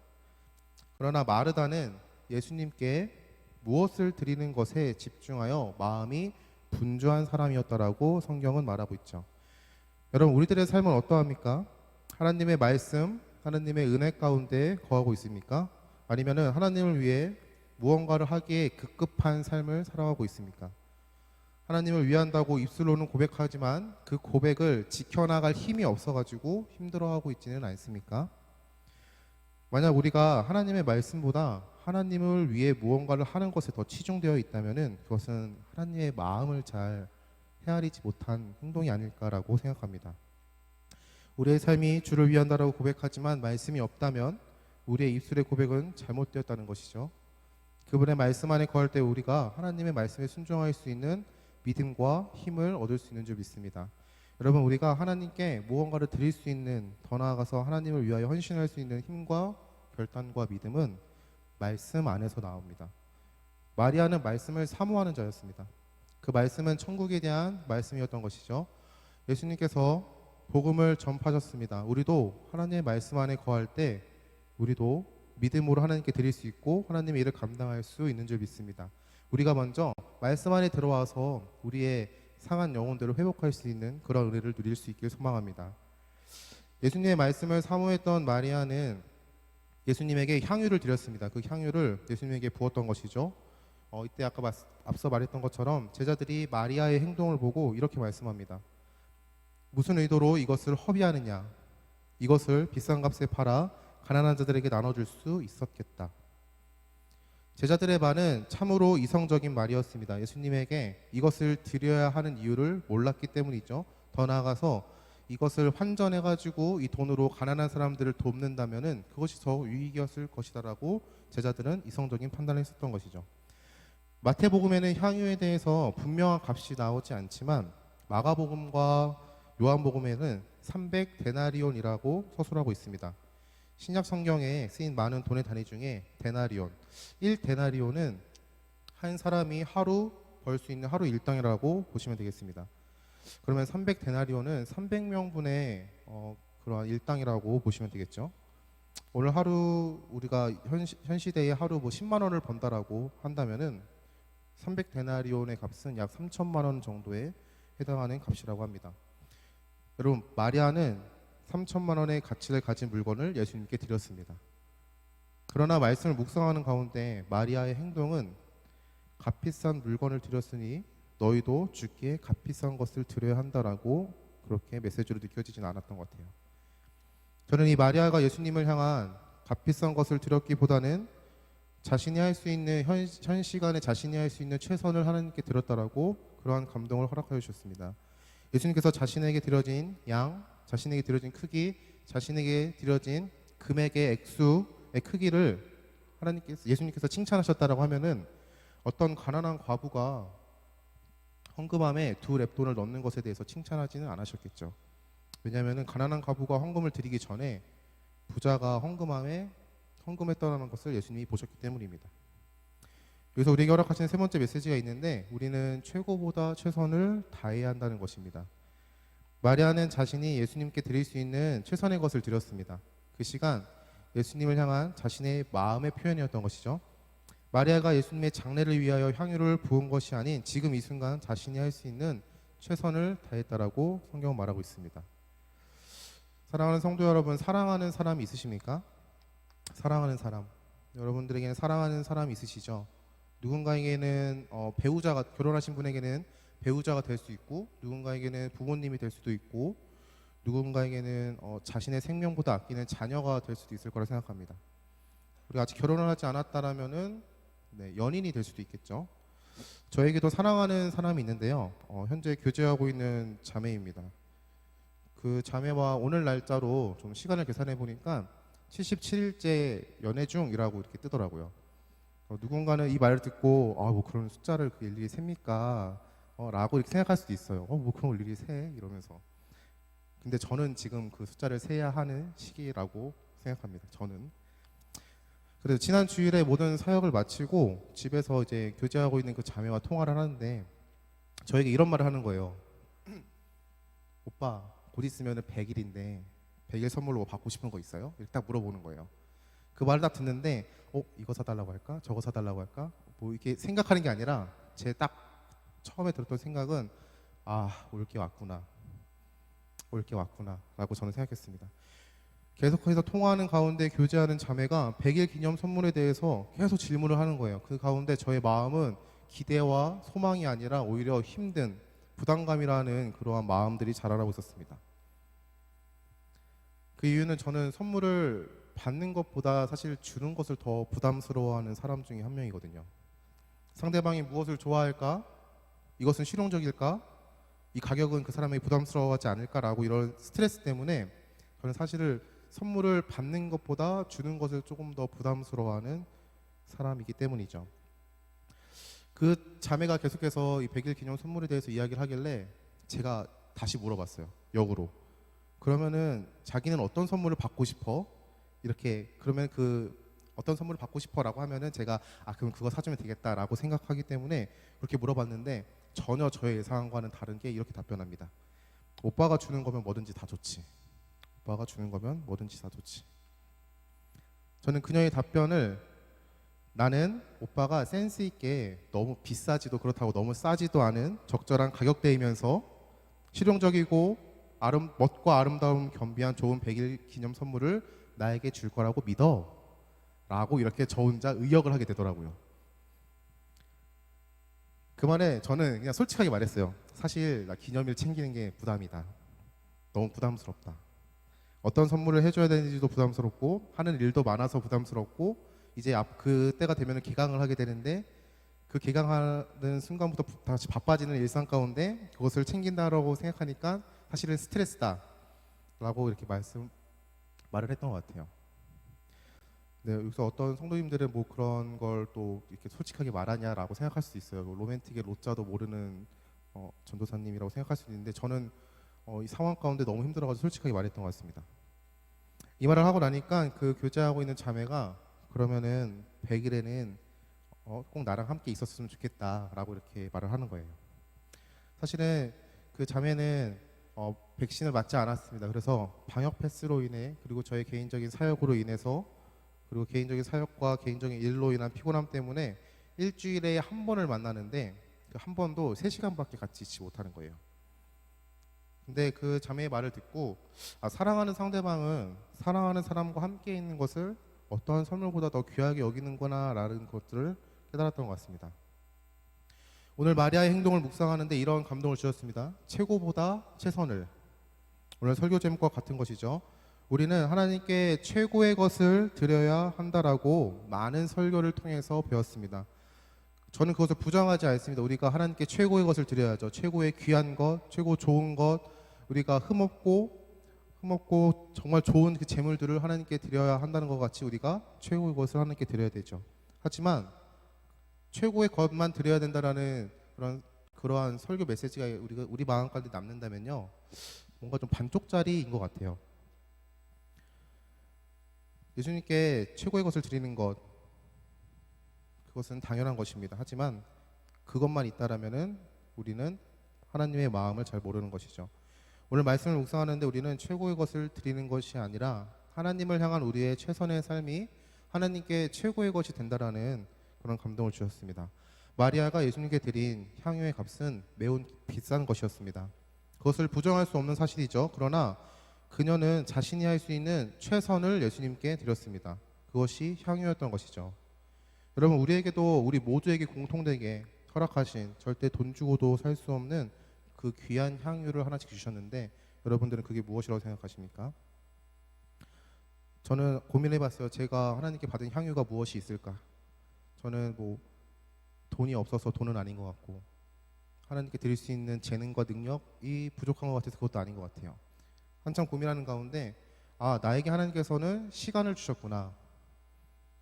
그러나 마르다는 예수님께 무엇을 드리는 것에 집중하여 마음이 분주한 사람이었다라고 성경은 말하고 있죠. 여러분, 우리들의 삶은 어떠합니까? 하나님의 말씀, 하나님의 은혜 가운데 거하고 있습니까? 아니면은 하나님을 위해 무언가를 하기에 급급한 삶을 살아가고 있습니까? 하나님을 위한다고 입술로는 고백하지만 그 고백을 지켜나갈 힘이 없어가지고 힘들어하고 있지는 않습니까? 만약 우리가 하나님의 말씀보다 하나님을 위해 무언가를 하는 것에 더 치중되어 있다면은 그것은 하나님의 마음을 잘 헤아리지 못한 행동이 아닐까라고 생각합니다. 우리의 삶이 주를 위한다라고 고백하지만 말씀이 없다면 우리의 입술의 고백은 잘못되었다는 것이죠. 그분의 말씀 안에 거할 때 우리가 하나님의 말씀에 순종할 수 있는 믿음과 힘을 얻을 수 있는 줄 믿습니다. 여러분, 우리가 하나님께 무언가를 드릴 수 있는, 더 나아가서 하나님을 위하여 헌신할 수 있는 힘과 결단과 믿음은 말씀 안에서 나옵니다. 마리아는 말씀을 사모하는 자였습니다. 그 말씀은 천국에 대한 말씀이었던 것이죠. 예수님께서 복음을 전파하셨습니다. 우리도 하나님의 말씀 안에 거할 때 우리도 믿음으로 하나님께 드릴 수 있고 하나님의 일을 감당할 수 있는 줄 믿습니다. 우리가 먼저 말씀 안에 들어와서 우리의 상한 영혼들을 회복할 수 있는 그런 은혜를 누릴 수 있길 소망합니다. 예수님의 말씀을 사모했던 마리아는 예수님에게 향유를 드렸습니다. 그 향유를 예수님에게 부었던 것이죠. 이때 아까 앞서 말했던 것처럼 제자들이 마리아의 행동을 보고 이렇게 말씀합니다. 무슨 의도로 이것을 허비하느냐? 이것을 비싼 값에 팔아 가난한 자들에게 나눠줄 수 있었겠다. 제자들의 반은 참으로 이성적인 말이었습니다. 예수님에게 이것을 드려야 하는 이유를 몰랐기 때문이죠. 더 나아가서 이것을 환전해가지고 이 돈으로 가난한 사람들을 돕는다면은 그것이 더 유익이었을 것이다라고 제자들은 이성적인 판단을 했었던 것이죠. 마태복음에는 향유에 대해서 분명한 값이 나오지 않지만 마가복음과 요한복음에는 300데나리온이라고 서술하고 있습니다. 신약 성경에 쓰인 많은 돈의 단위 중에 데나리온, 1데나리온은 한 사람이 하루 벌 수 있는 하루 일당이라고 보시면 되겠습니다. 그러면 300데나리온은 300명분의 그러한 일당이라고 보시면 되겠죠. 오늘 하루 우리가 현 시대에 하루 뭐 10만 원을 번다라고 한다면은 300데나리온의 값은 약 3천만 원 정도에 해당하는 값이라고 합니다. 여러분, 마리아는 3천만 원의 가치를 가진 물건을 예수님께 드렸습니다. 그러나 말씀을 묵상하는 가운데 마리아의 행동은 값비싼 물건을 드렸으니 너희도 주께 값비싼 것을 드려야 한다라고 그렇게 메시지로 느껴지진 않았던 것 같아요. 저는 이 마리아가 예수님을 향한 값비싼 것을 드렸기보다는 자신이 할 수 있는 현 시간에 자신이 할 수 있는 최선을 하나님께 드렸다라고 그러한 감동을 허락하여 주셨습니다. 예수님께서 자신에게 드려진 양, 자신에게 드려진 크기, 자신에게 드려진 금액의 액수의 크기를 예수님께서 칭찬하셨다라고 하면은 어떤 가난한 과부가 헌금함에 2렙돈을 넣는 것에 대해서 칭찬하지는 않으셨겠죠. 왜냐하면 가난한 과부가 헌금을 드리기 전에 부자가 헌금했다는 것을 예수님이 보셨기 때문입니다. 여기서 우리에게 허락하시는 세 번째 메시지가 있는데 우리는 최고보다 최선을 다해야 한다는 것입니다. 마리아는 자신이 예수님께 드릴 수 있는 최선의 것을 드렸습니다. 그 시간 예수님을 향한 자신의 마음의 표현이었던 것이죠. 마리아가 예수님의 장례를 위하여 향유를 부은 것이 아닌 지금 이 순간 자신이 할 수 있는 최선을 다했다라고 성경은 말하고 있습니다. 사랑하는 성도 여러분, 사랑하는 사람이 있으십니까? 사랑하는 사람, 여러분들에게는 사랑하는 사람이 있으시죠? 누군가에게는 배우자가, 결혼하신 분에게는 배우자가 될 수 있고, 누군가에게는 부모님이 될 수도 있고, 누군가에게는 자신의 생명보다 아끼는 자녀가 될 수도 있을 거라 생각합니다. 우리가 아직 결혼을 하지 않았다라면은 연인이 될 수도 있겠죠. 저에게도 사랑하는 사람이 있는데요. 현재 교제하고 있는 자매입니다. 그 자매와 오늘 날짜로 좀 시간을 계산해 보니까 77일째 연애 중이라고 이렇게 뜨더라고요. 누군가는 이 말을 듣고 뭐 그런 숫자를 일일이 셉니까? 라고 이렇게 생각할 수도 있어요. 뭐 그런 걸 일일이 세? 이러면서. 근데 저는 지금 그 숫자를 세야 하는 시기라고 생각합니다. 저는. 그래서 지난 주일에 모든 사역을 마치고 집에서 이제 교제하고 있는 그 자매와 통화를 하는데 저에게 이런 말을 하는 거예요. 오빠, 곧 있으면 100일인데 100일 선물로 뭐 받고 싶은 거 있어요? 이렇게 딱 물어보는 거예요. 그 말을 딱 듣는데 이거 사달라고 할까? 저거 사달라고 할까? 뭐 이렇게 생각하는 게 아니라 제 딱 처음에 들었던 생각은 올 게 왔구나 라고 저는 생각했습니다. 계속해서 통화하는 가운데 교제하는 자매가 100일 기념 선물에 대해서 계속 질문을 하는 거예요. 그 가운데 저의 마음은 기대와 소망이 아니라 오히려 힘든 부담감이라는 그러한 마음들이 자라나고 있었습니다. 그 이유는 저는 선물을 받는 것보다 사실 주는 것을 더 부담스러워하는 사람 중에 한 명이거든요. 상대방이 무엇을 좋아할까? 이것은 실용적일까? 이 가격은 그 사람에게 부담스러워하지 않을까라고 이런 스트레스 때문에 저는 사실을 선물을 받는 것보다 주는 것을 조금 더 부담스러워하는 사람이기 때문이죠. 그 자매가 계속해서 이 100일 기념 선물에 대해서 이야기를 하길래 제가 다시 물어봤어요. 역으로. 그러면은 자기는 어떤 선물을 받고 싶어? 이렇게 그러면 어떤 선물을 받고 싶어라고 하면은 제가 그럼 그거 사주면 되겠다라고 생각하기 때문에 그렇게 물어봤는데 전혀 저의 예상과는 다른 게 이렇게 답변합니다. 오빠가 주는 거면 뭐든지 다 좋지. 오빠가 주는 거면 뭐든지 다 좋지. 저는 그녀의 답변을 나는 오빠가 센스 있게 너무 비싸지도 그렇다고 너무 싸지도 않은 적절한 가격대이면서 실용적이고 멋과 아름다움 겸비한 좋은 100일 기념 선물을 나에게 줄 거라고 믿어 라고 이렇게 저 혼자 의역을 하게 되더라고요. 그 말에 저는 그냥 솔직하게 말했어요. 사실 나 기념일 챙기는 게 부담이다. 너무 부담스럽다. 어떤 선물을 해줘야 되는지도 부담스럽고 하는 일도 많아서 부담스럽고 이제 그 때가 되면 개강을 하게 되는데 그 개강하는 순간부터 다시 바빠지는 일상 가운데 그것을 챙긴다라고 생각하니까 사실은 스트레스다라고 이렇게 말을 했던 것 같아요. 네, 여기서 어떤 성도님들은 뭐 그런 걸 또 이렇게 솔직하게 말하냐라고 생각할 수 있어요. 뭐 로맨틱의 로자도 모르는 전도사님이라고 생각할 수 있는데 저는 이 상황 가운데 너무 힘들어가지고 솔직하게 말했던 것 같습니다. 이 말을 하고 나니까 그 교제하고 있는 자매가 그러면은 100일에는 꼭 나랑 함께 있었으면 좋겠다라고 이렇게 말을 하는 거예요. 사실은 그 자매는 백신을 맞지 않았습니다. 그래서 방역 패스로 인해 그리고 저의 개인적인 사역으로 인해서 그리고 개인적인 사역과 개인적인 일로 인한 피곤함 때문에 일주일에 한 번을 만나는데 그 한 번도 3시간밖에 같이 있지 못하는 거예요. 근데 그 자매의 말을 듣고 사랑하는 상대방은 사랑하는 사람과 함께 있는 것을 어떠한 선물보다 더 귀하게 여기는구나 라는 것들을 깨달았던 것 같습니다. 오늘 마리아의 행동을 묵상하는데 이런 감동을 주셨습니다. 최고보다 최선을. 오늘 설교 제목과 같은 것이죠. 우리는 하나님께 최고의 것을 드려야 한다라고 많은 설교를 통해서 배웠습니다. 저는 그것을 부정하지 않습니다. 우리가 하나님께 최고의 것을 드려야죠. 최고의 귀한 것, 최고 좋은 것, 우리가 흠없고 정말 좋은 그 재물들을 하나님께 드려야 한다는 것 같이 우리가 최고의 것을 하나님께 드려야 되죠. 하지만 최고의 것만 드려야 된다라는 그러한 설교 메시지가 우리 마음 가운데 남는다면요, 뭔가 좀 반쪽짜리인 것 같아요. 예수님께 최고의 것을 드리는 것, 그것은 당연한 것입니다. 하지만 그것만 있다라면은 우리는 하나님의 마음을 잘 모르는 것이죠. 오늘 말씀을 묵상하는데 우리는 최고의 것을 드리는 것이 아니라 하나님을 향한 우리의 최선의 삶이 하나님께 최고의 것이 된다라는 그런 감동을 주셨습니다. 마리아가 예수님께 드린 향유의 값은 매우 비싼 것이었습니다. 그것을 부정할 수 없는 사실이죠. 그러나 그녀는 자신이 할 수 있는 최선을 예수님께 드렸습니다. 그것이 향유였던 것이죠. 여러분, 우리에게도 우리 모두에게 공통되게 허락하신 절대 돈 주고도 살 수 없는 그 귀한 향유를 하나씩 주셨는데 여러분들은 그게 무엇이라고 생각하십니까? 저는 고민해봤어요. 제가 하나님께 받은 향유가 무엇이 있을까? 저는 뭐 돈이 없어서 돈은 아닌 것 같고 하나님께 드릴 수 있는 재능과 능력이 부족한 것 같아서 그것도 아닌 것 같아요. 한참 고민하는 가운데 나에게 하나님께서는 시간을 주셨구나.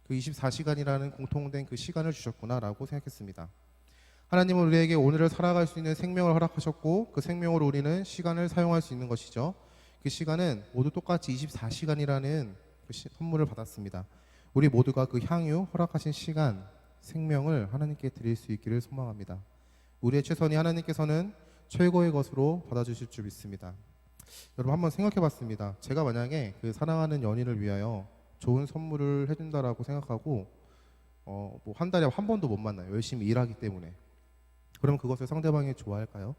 그 24시간이라는 공통된 그 시간을 주셨구나 라고 생각했습니다. 하나님은 우리에게 오늘을 살아갈 수 있는 생명을 허락하셨고 그 생명으로 우리는 시간을 사용할 수 있는 것이죠. 그 시간은 모두 똑같이 24시간이라는 그 선물을 받았습니다. 우리 모두가 그 향유 허락하신 시간, 생명을 하나님께 드릴 수 있기를 소망합니다. 우리의 최선이 하나님께서는 최고의 것으로 받아주실 줄 믿습니다. 여러분, 한번 생각해봤습니다. 제가 만약에 그 사랑하는 연인을 위하여 좋은 선물을 해준다라고 생각하고 뭐 한 달에 한 번도 못 만나요. 열심히 일하기 때문에. 그럼 그것을 상대방이 좋아할까요?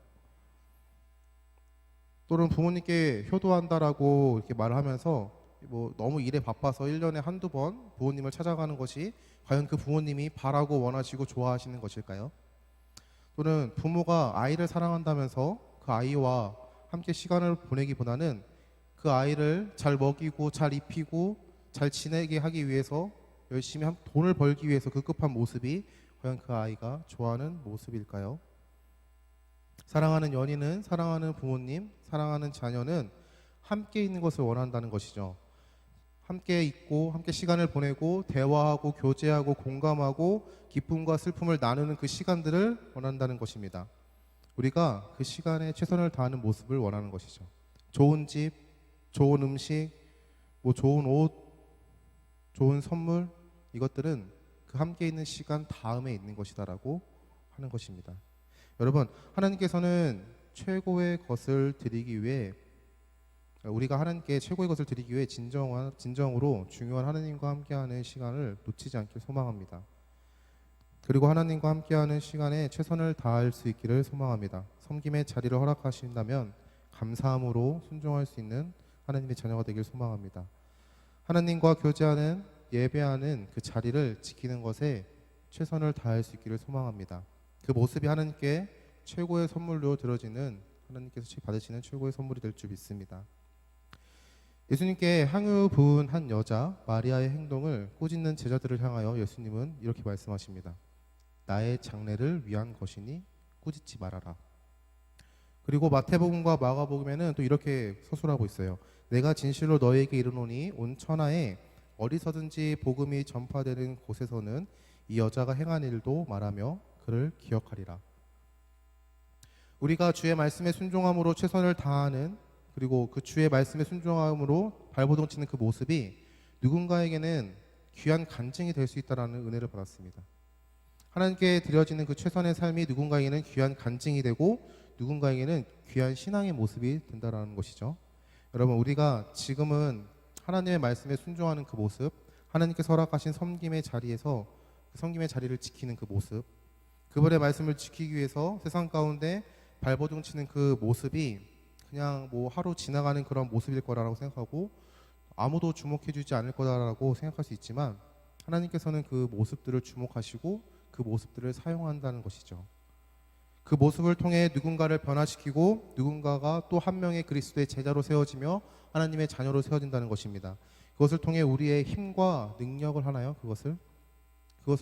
또는 부모님께 효도한다라고 이렇게 말을 하면서 뭐 너무 일에 바빠서 1년에 한두 번 부모님을 찾아가는 것이 과연 그 부모님이 바라고 원하시고 좋아하시는 것일까요? 또는 부모가 아이를 사랑한다면서 그 아이와 함께 시간을 보내기보다는 그 아이를 잘 먹이고 잘 입히고 잘 지내게 하기 위해서 열심히 돈을 벌기 위해서 급급한 모습이 과연 그 아이가 좋아하는 모습일까요? 사랑하는 연인은, 사랑하는 부모님, 사랑하는 자녀는 함께 있는 것을 원한다는 것이죠. 함께 있고 함께 시간을 보내고 대화하고 교제하고 공감하고 기쁨과 슬픔을 나누는 그 시간들을 원한다는 것입니다. 우리가 그 시간에 최선을 다하는 모습을 원하는 것이죠. 좋은 집, 좋은 음식, 뭐 좋은 옷, 좋은 선물, 이것들은 그 함께 있는 시간 다음에 있는 것이다라고 하는 것입니다. 여러분, 하나님께서는 최고의 것을 드리기 위해 우리가 하나님께 최고의 것을 드리기 위해 진정으로 중요한 하나님과 함께하는 시간을 놓치지 않길 소망합니다. 그리고 하나님과 함께하는 시간에 최선을 다할 수 있기를 소망합니다. 섬김의 자리를 허락하신다면 감사함으로 순종할 수 있는 하나님의 자녀가 되길 소망합니다. 하나님과 교제하는, 예배하는 그 자리를 지키는 것에 최선을 다할 수 있기를 소망합니다. 그 모습이 하나님께 최고의 선물로 들어지는, 하나님께서 받으시는 최고의 선물이 될 줄 믿습니다. 예수님께 향유 부은 한 여자 마리아의 행동을 꾸짖는 제자들을 향하여 예수님은 이렇게 말씀하십니다. 나의 장래를 위한 것이니 꾸짖지 말아라. 그리고 마태복음과 마가복음에는 또 이렇게 서술하고 있어요. 내가 진실로 너희에게 이르노니 온 천하에 어디서든지 복음이 전파되는 곳에서는 이 여자가 행한 일도 말하며 그를 기억하리라. 우리가 주의 말씀에 순종함으로 최선을 다하는, 그리고 그 주의 말씀에 순종함으로 발버둥 치는 그 모습이 누군가에게는 귀한 간증이 될 수 있다는 은혜를 받았습니다. 하나님께 드려지는 그 최선의 삶이 누군가에게는 귀한 간증이 되고 누군가에게는 귀한 신앙의 모습이 된다는 것이죠. 여러분, 우리가 지금은 하나님의 말씀에 순종하는 그 모습, 하나님께서 허락하신 섬김의 자리에서 그 섬김의 자리를 지키는 그 모습, 그분의 말씀을 지키기 위해서 세상 가운데 발버둥 치는 그 모습이 그냥 뭐 하루 지나가는 그런 모습일 거라고 생각하고 아무도 주목해주지 않을 거다라고 생각할 수 있지만, 하나님께서는 그 모습들을 주목하시고 그 모습들을 사용한다는 것이죠. 그 모습을 통해 누군가를 변화시키고 누군가가 또 한 명의 그리스도의 제자로 세워지며 하나님의 자녀로 세워진다는 것입니다. 그것을 통해 우리의 힘과 능력을 하나요? 그것을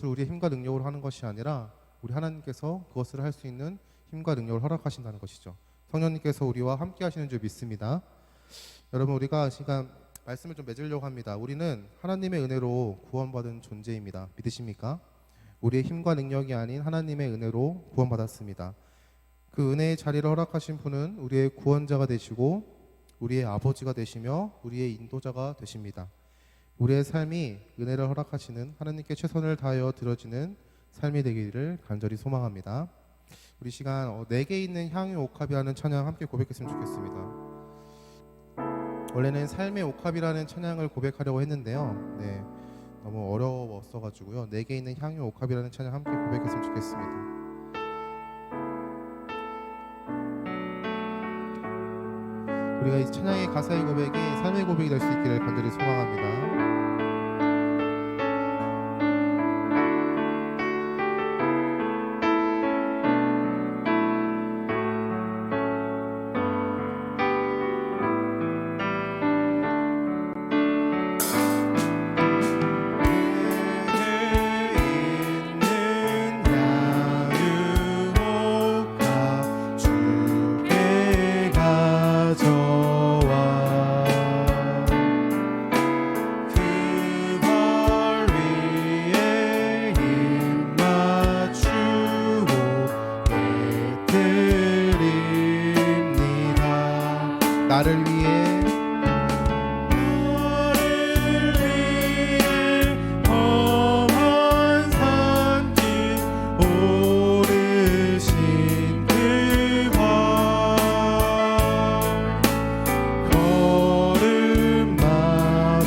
우리의 힘과 능력으로 하는 것이 아니라 우리 하나님께서 그것을 할 수 있는 힘과 능력을 허락하신다는 것이죠. 성령님께서 우리와 함께 하시는 줄 믿습니다. 여러분, 우리가 시간 말씀을 좀 맺으려고 합니다. 우리는 하나님의 은혜로 구원받은 존재입니다. 믿으십니까? 우리의 힘과 능력이 아닌 하나님의 은혜로 구원받았습니다. 그 은혜의 자리를 허락하신 분은 우리의 구원자가 되시고 우리의 아버지가 되시며 우리의 인도자가 되십니다. 우리의 삶이 은혜를 허락하시는 하나님께 최선을 다하여 드려지는 삶이 되기를 간절히 소망합니다. 우리 시간 내게 있는 향유 옥합이라는 찬양 함께 고백했으면 좋겠습니다. 원래는 삶의 옥합이라는 찬양을 고백하려고 했는데요. 네, 너무 어려웠어가지고요. 내게 있는 향유 옥합이라는 찬양 함께 고백했으면 좋겠습니다. 우리가 이 찬양의 가사의 고백이 삶의 고백이 될 수 있기를 간절히 소망합니다. 나를 위해 험한 산길 오르신 그와 걸음마다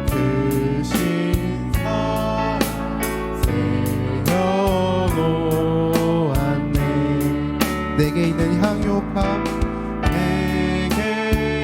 크신 사랑 세워놓았네. 내게 있는 향유옥합, 내게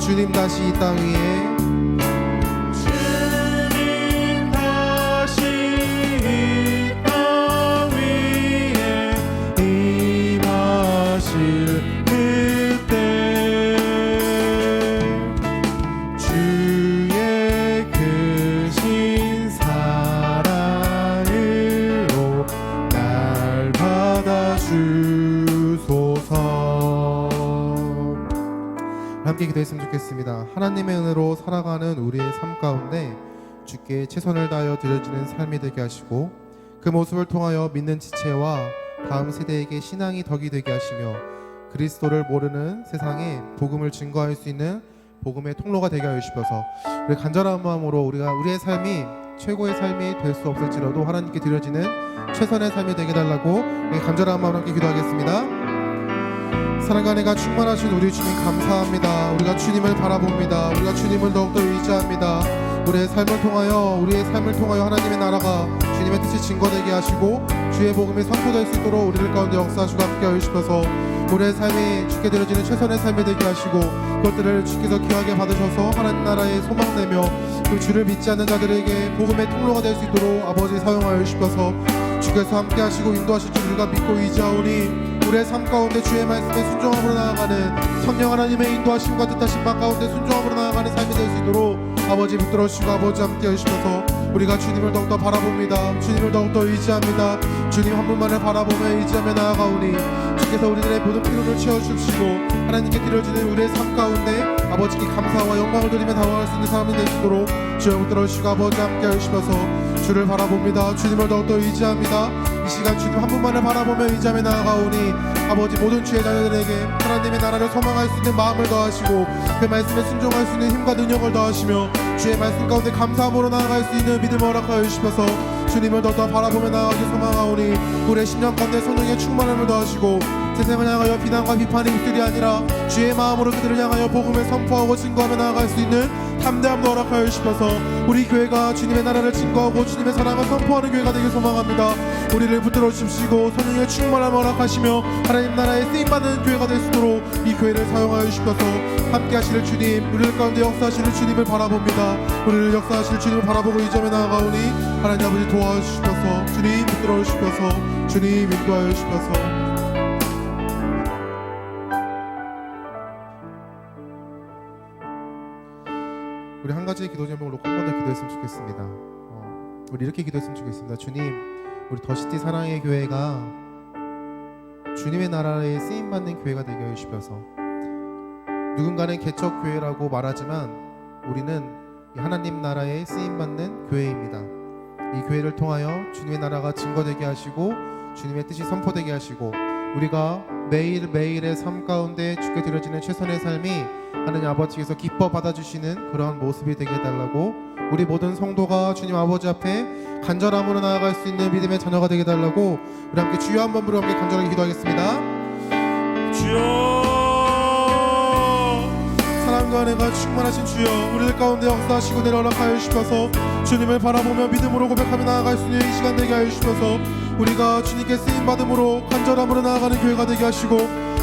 주님 다시 이 땅 위에 주님 다시 이 땅 위에 임하실 그때 주의 크신 사랑으로 날 받아주소서. 함께 기도했으면 좋겠습니다. 하나님의 은혜로 살아가는 우리의 삶 가운데 주께 최선을 다하여 드려지는 삶이 되게 하시고 그 모습을 통하여 믿는 지체와 다음 세대에게 신앙이 덕이 되게 하시며 그리스도를 모르는 세상에 복음을 증거할 수 있는 복음의 통로가 되게 하여 주셔서 우리 간절한 마음으로 우리의 삶이 최고의 삶이 될 수 없을지라도 하나님께 드려지는 최선의 삶이 되게 달라고 우리 간절한 마음으로 함께 기도하겠습니다. 사랑과 은혜가 충만하신 우리 주님 감사합니다. 우리가 주님을 바라봅니다. 우리가 주님을 더욱더 의지합니다. 우리의 삶을 통하여 하나님의 나라가 주님의 뜻이 증거되게 하시고 주의 복음이 선포될 수 있도록 우리를 가운데 역사하시고 함께 하여 주셔서 우리의 삶이 주께 드려지는 최선의 삶이 되게 하시고 그것들을 주께서 귀하게 받으셔서 하나님 나라에 소망내며 그 주를 믿지 않는 자들에게 복음의 통로가 될 수 있도록 아버지 사용하여 주셔서 주께서 함께 하시고 인도하실 줄 우리가 믿고 의지하오니 우리의 삶 가운데 주의 말씀에 순종함으로 나아가는 성령 하나님의 인도하심과 뜻하심 가운데 순종함으로 나아가는 삶이 될 수 있도록 아버지 붙들어 주시고 아버지 함께 해주셔서 우리가 주님을 더욱더 바라봅니다. 주님을 더욱더 의지합니다. 주님 한 분만을 바라보며 의지하며 나아가오니 주께서 우리들의 모든 필요를 채워주시고 하나님께 드려지는 우리의 삶 가운데 아버지께 감사와 영광을 드리며 다가갈 수 있는 삶이 될 수 있도록 주여 붙들어 주시고 아버지 함께 해주셔서 주를 바라봅니다. 주님을 더욱더 의지합니다. 이 시간 주님 한 분만을 바라보며 의지하며 나아가오니 아버지 모든 주의 자녀들에게 하나님의 나라를 소망할 수 있는 마음을 더하시고 그 말씀에 순종할 수 있는 힘과 능력을 더하시며 주의 말씀 가운데 감사함으로 나아갈 수 있는 믿음을 허락하여 주시면서 주님을 더더 바라보며 나아가기 소망하오니 우리의 심령 가운데 성령의 충만함을 더하시고 세상을 향하여 비난과 비판의 입술이 아니라 주의 마음으로 그들을 향하여 복음을 선포하고 증거하며 나아갈 수 있는 담대함도 허락하여 주시면서 우리 교회가 주님의 나라를 증거하고 주님의 사랑을 선포하는 교회가 되길 소망합니다. 우리를 붙들어 주시고 성령의 충만함을 허락하시며 하나님 나라에 쓰임받는 교회가 될 수 있도록 이 교회를 사용하여 주시면서 함께 하시는 주님, 우리를 가운데 역사하시는 주님을 바라봅니다. 우리를 역사하실 주님을 바라보고 이점에 나아가오니 하나님 아버지 도와주시면서 주님 붙들어 주시면서 주님 인도하여 주시면서 우리 한 가지 기도 제목으로 한 번 더 기도했으면 좋겠습니다. 우리 이렇게 기도했으면 좋겠습니다. 주님, 우리 더시티 사랑의 교회가 주님의 나라에 쓰임받는 교회가 되게 해주셔서 누군가는 개척 교회라고 말하지만 우리는 하나님 나라에 쓰임받는 교회입니다. 이 교회를 통하여 주님의 나라가 증거되게 하시고 주님의 뜻이 선포되게 하시고 우리가 매일매일의 삶 가운데 주께 드려지는 최선의 삶이 하나님 아버지께서 기뻐 받아주시는 그러한 모습이 되게 해달라고 우리 모든 성도가 주님 아버지 앞에 간절함으로 나아갈 수 있는 믿음의 자녀가 되게 해달라고 우리 함께 주여 한번 부르며 함께 간절하게 기도하겠습니다. 주여 사랑과 은혜가 충만하신 주여 우리들 가운데 역사하시고 내려오락하여 주셔서 주님을 바라보며 믿음으로 고백하며 나아갈 수 있는 이 시간 되게 하여 주셔서 우리가 주님께 쓰임받음으로 간절함으로 나아가는 교회가 되게 하시고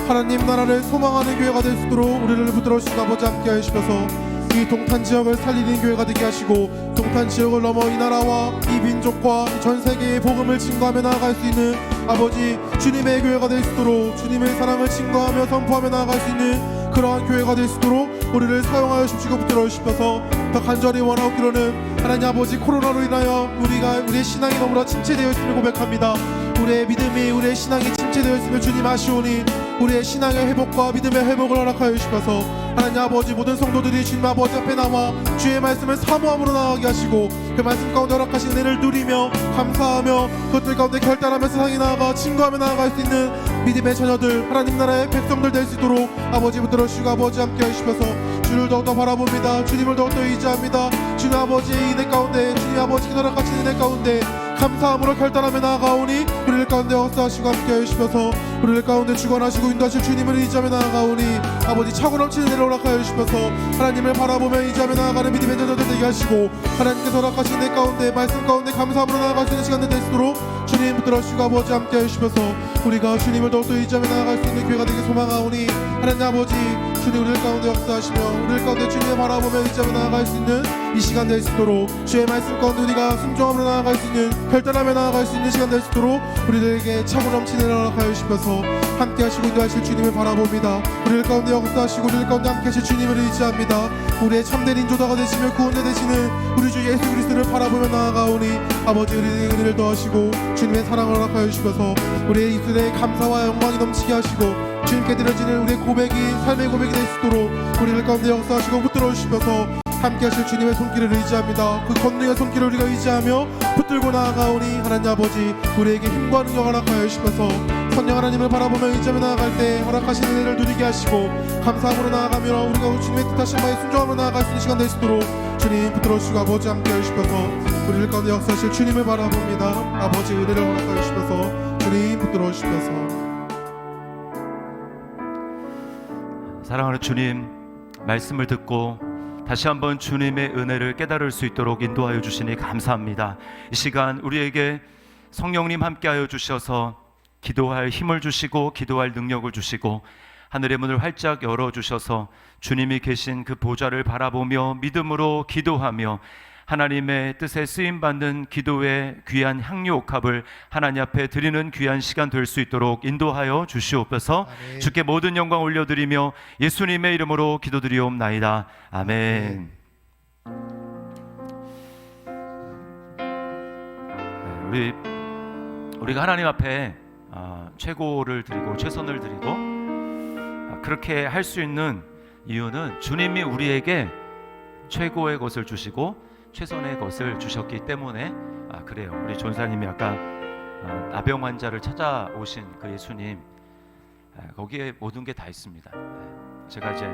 하나님 나라를 소망하는 교회가 될 수 있도록 우리를 붙들어 주시고 아버지 함께 하시면서 이 동탄 지역을 살리는 교회가 되게 하시고 동탄 지역을 넘어 이 나라와 이 민족과 전 세계의 복음을 증거하며 나아갈 수 있는 아버지 주님의 교회가 될 수 있도록 주님의 사랑을 증거하며 선포하며 나아갈 수 있는 그러한 교회가 될 수 있도록 우리를 사용하여 주시고 붙들어 주시면서 더 간절히 원하옵기로는 하나님 아버지 코로나로 인하여 우리의 신앙이 너무나 침체되어 있음을 고백합니다. 우리의 믿음이 우리의 신앙이 침체되어 있으면 주님 아시오니 우리의 신앙의 회복과 믿음의 회복을 허락하여 주시면서 하나님 아버지 모든 성도들이 주님 아버지 앞에 나와 주의 말씀을 사모함으로 나아가게 하시고 그 말씀 가운데 허락하신 은혜를 누리며 감사하며 그것들 가운데 결단하며 세상에 나아가 증거하며 나아갈 수 있는 믿음의 자녀들 하나님 나라의 백성들 될 수 있도록 아버지 붙들어 주시고 아버지 함께 하시면서 주를 더욱더 바라봅니다. 주님을 더욱더 의지합니다. 주님 아버지의 은혜 가운데 주님 아버지께 허락하신 은혜 가운데 감사함으로 결단하며 나아가오니 우리들 가운데 역사하시고 함께하여 주시면서 우리들 가운데 주관하시고 인도하실 주님을 의지하며 나아가오니 아버지 차고 넘치는 은혜를 허락하여 주시면서 하나님을 바라보며 의지하며 나아가는 믿음의 자녀들 되게 하시고 하나님께서 허락하신 내 가운데 말씀 가운데 감사함으로 나아갈 수 있는 시간들 될 수 있도록 주님 붙들어 주시고 아버지 함께하여 주시면서 우리가 주님을 더욱더 의지하며 나아갈 수 있는 교회가 되길 소망하오니 하나님 아버지 주님 우리들 가운데 역사하시며 우리들 가운데 주님을 바라보며 의지하며 나아갈 수 있는 이 시간 될 수 있도록 주의 말씀 가운데 우리가 순종함으로 나아갈 수 있는 결단하며 나아갈 수 있는 시간 될 수 있도록 우리들에게 차고 넘치는 은혜를 허락하여 주시면서 함께 하시고 인도하실 주님을 바라봅니다. 우리들 가운데 역사하시고 우리들 가운데 함께 하실 주님을 의지합니다. 우리의 참된 인조자가 되시며 구원자 되시는 우리 주 예수 그리스도를 바라보며 나아가오니 아버지 우리의 은혜를 더하시고 주님의 사랑을 허락하여 주셔서 우리의 입술에 감사와 영광이 넘치게 하시고 주님께 드려지는 우리의 고백이 삶의 고백이 될 수 있도록 우리들 가운데 역사하시고 붙들어 주시면서 함께 하실 주님의 손길을 의지합니다. 그 권능의 손길을 우리가 의지하며 붙들고 나아가오니 하나님 아버지 우리에게 힘과 능력을 허락하여 주시면서 성령 하나님을 바라보며 의지하며 나아갈 때 허락하신 은혜를 누리게 하시고 감사함으로 나아가며 우리가 주님의 뜻하신 바에 순종하며 나아갈 수 있는 시간 될 수 있도록 주님 붙들어 주시고 아버지 함께 하시면서 우리를 가운데 역사하실 주님을 바라봅니다. 아버지 은혜를 허락하여 주시면서 주님 붙들어 주시면서 사랑하는 주님, 말씀을 듣고 다시 한번 주님의 은혜를 깨달을 수 있도록 인도하여 주시니 감사합니다. 이 시간 우리에게 성령님 함께하여 주셔서 기도할 힘을 주시고 기도할 능력을 주시고 하늘의 문을 활짝 열어주셔서 주님이 계신 그 보좌를 바라보며 믿음으로 기도하며 하나님의 뜻에 쓰임받는 기도의 귀한 향유 옥합을 하나님 앞에 드리는 귀한 시간 될 수 있도록 인도하여 주시옵소서. 아멘. 주께 모든 영광 올려드리며 예수님의 이름으로 기도드리옵나이다. 아멘. 네, 우리가 하나님 앞에 최고를 드리고 최선을 드리고 그렇게 할 수 있는 이유는 주님이 우리에게 최고의 것을 주시고 최선의 것을 주셨기 때문에 그래요. 우리 전사님이 아까 나병 환자를 찾아오신 그 예수님, 거기에 모든 게 다 있습니다. 제가 이제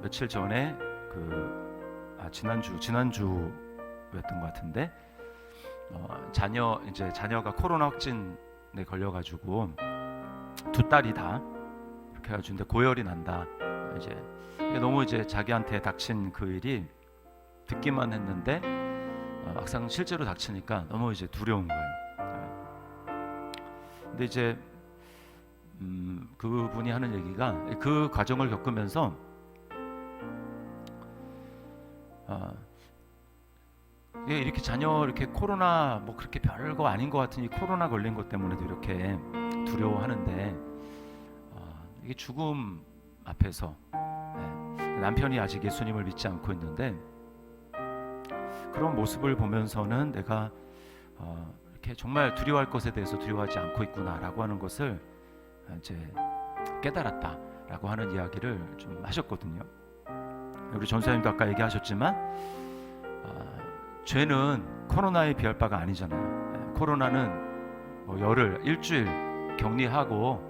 며칠 전에 지난주였던 것 같은데 자녀가 코로나 확진에 걸려가지고 두 딸이 다 이렇게 해가지고 고열이 난다. 이제 너무 이제 자기한테 닥친 그 일이 듣기만 했는데 막상 실제로 닥치니까 너무 이제 두려운 거예요. 근데 이제 그분이 하는 얘기가 그 과정을 겪으면서 이렇게 자녀 이렇게 코로나 뭐 그렇게 별거 아닌 것 같은 이 코로나 걸린 것 때문에도 이렇게 두려워하는데 이게 죽음 앞에서 남편이 아직 예수님을 믿지 않고 있는데 그런 모습을 보면서는 내가 이렇게 정말 두려워할 것에 대해서 두려워하지 않고 있구나라고 하는 것을 이제 깨달았다라고 하는 이야기를 좀 하셨거든요. 우리 전사님도 아까 얘기하셨지만 죄는 코로나에 비할 바가 아니잖아요. 코로나는 뭐 열흘, 일주일 격리하고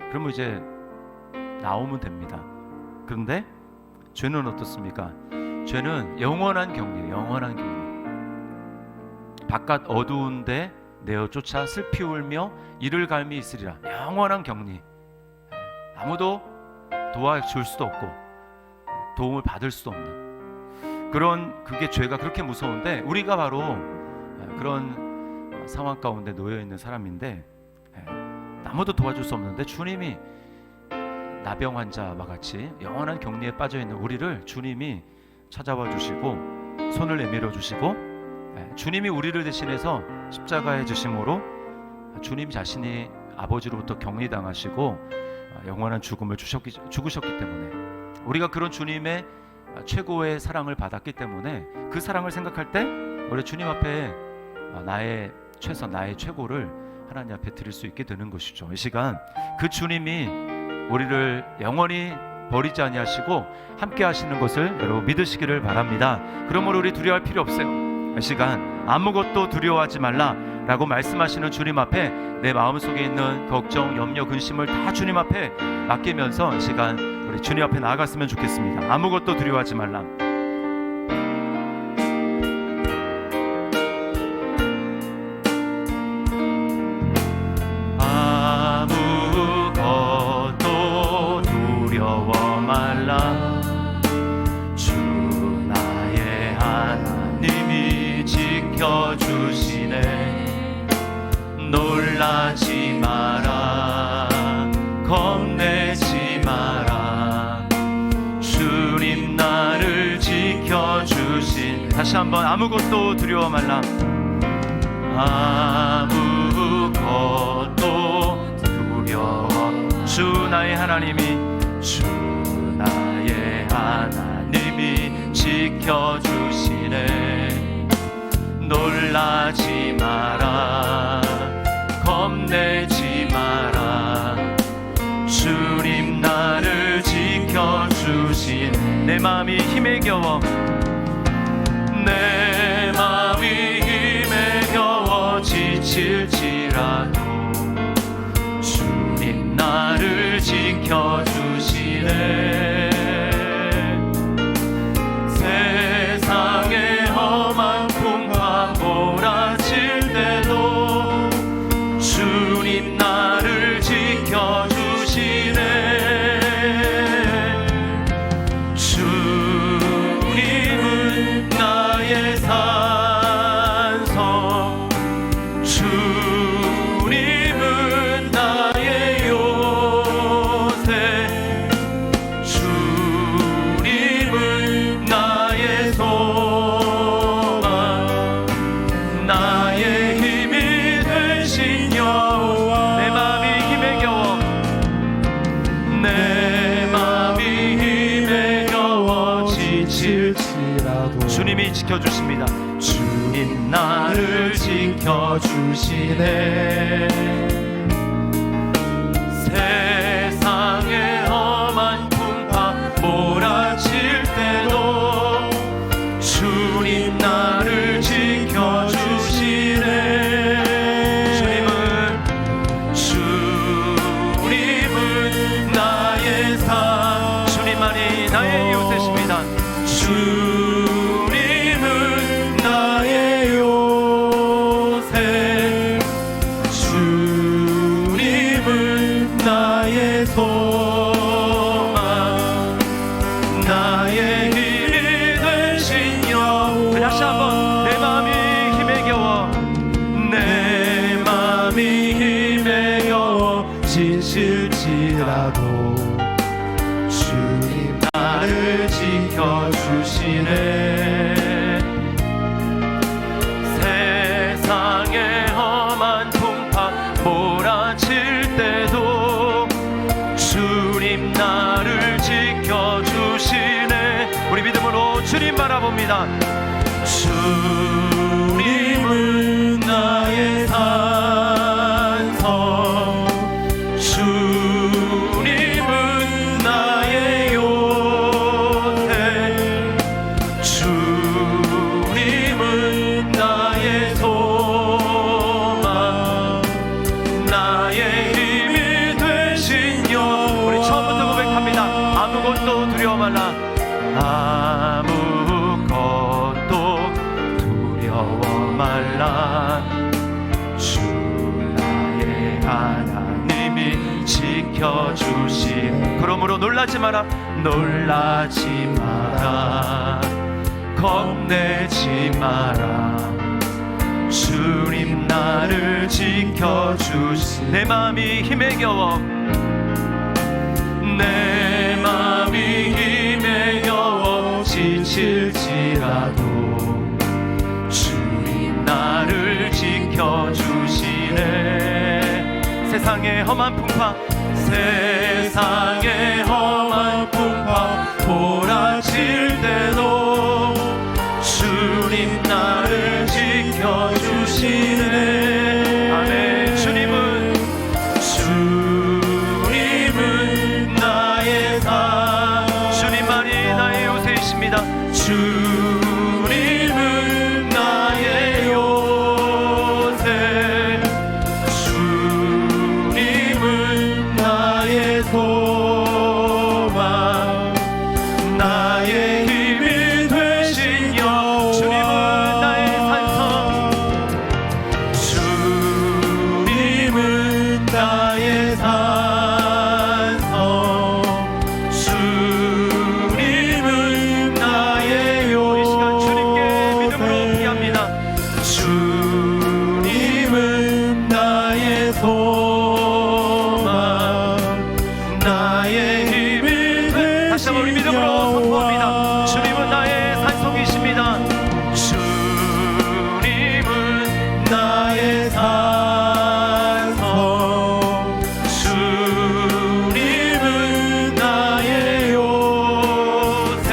그러면 이제 나오면 됩니다. 그런데 죄는 어떻습니까? 죄는 영원한 격리예요. 영원한 격리. 바깥 어두운데 내어 쫓아 슬피 울며 이를 갈미 있으리라. 영원한 격리. 아무도 도와줄 수도 없고 도움을 받을 수도 없는 그게 죄가 그렇게 무서운데 우리가 바로 그런 상황 가운데 놓여 있는 사람인데 아무도 도와줄 수 없는데 주님이 나병 환자와 같이 영원한 격리에 빠져 있는 우리를 주님이 찾아와 주시고 손을 내밀어 주시고 주님이 우리를 대신해서 십자가에 지심으로 주님 자신이 아버지로부터 격리당하시고 영원한 죽음을 죽으셨기 때문에 우리가 그런 주님의 최고의 사랑을 받았기 때문에 그 사랑을 생각할 때 우리 주님 앞에 나의 최선, 나의 최고를 하나님 앞에 드릴 수 있게 되는 것이죠. 이 시간 그 주님이 우리를 영원히 버리지 아니하시고 함께 하시는 것을 여러분 믿으시기를 바랍니다. 그러므로 우리 두려워할 필요 없어요. 이 시간 아무것도 두려워하지 말라라고 말씀하시는 주님 앞에 내 마음속에 있는 걱정, 염려, 근심을 다 주님 앞에 맡기면서 이 시간 우리 주님 앞에 나아갔으면 좋겠습니다. 아무것도 두려워하지 말라. 말라. 주 나의 하나님이 지켜주시네. 놀라지 마라, 겁내지 마라. 주님 나를 지켜주신. 다시 한번 아무것도 두려워 말라. 아무것도 두려워. 주 나의 하나님이, 주 나의 하나님이 지켜주시네. 놀라지 마라, 겁내지 마라. 주님 나를 지켜주신. 내 마음이 힘에 겨워, 내 마음이 힘에 겨워 지칠지라도 주님 나를 지켜주시네. 세상의 험한 풍파 몰아칠 때도 주님 나를 지켜주시네. 주님은 나의 산성, 주님은 나의 요새, 주님은 나의 소망, 나의 힘이 되신 여호와. 내 마음이 힘에 겨워, 내 마음이 힘에 겨워 지칠지라도 주님이 지켜주십니다. 주님 나를 지켜주시네. 세상의 험한 풍파 몰아칠 때도 주님 나를 지켜주시네. 주님은 나의 산, 주님만이 나의 요새십니다. 주님은 나의 요새, 주님은 나의 소망, 나의 힘이 되신 여호와. 다시 한번 내 마음이 힘에 겨워, 내 마음이 힘에 겨워 지칠지라도 주님 나를 지켜주시네. 세상의 험한 풍파 몰아칠 때도 주님 나를 지켜주시네. 우리 믿음으로 주님 바라봅니다. 주님은 나의 산성, 주님은 나의 요새, 주님은 나의 소망, 나의 힘이 되신 여호와. 우리 처음부터 고백합니다. 아무것도 두려워 말라, 아무것도 두려워 말라. 주 나의 하나님이 지켜주신. 그러므로 놀라지 마라, 놀라지 마라, 겁내지 마라. 주님 나를 지켜주신. 내 마음이 힘에 겨워, 내 마음이 힘에 겨워 지칠지라도 주님 나를 지켜주시네. 세상의 험한 풍파, 세상의 험한 풍파 몰아칠 때도 주님 나를 지켜주시네. 아멘. 주님은 나의 산, 주님만이 나의 요새이십니다. 주님은 나의 요새, 주님은 나의 소망, 나의 힘이 되신 여호와. 주님은 나의 산성, 주님은 나의 산성, 주님은 주여 선포합니다. 주님은 나의 산성이십니다. 주님은 나의 산성, 주님은 나의 요새,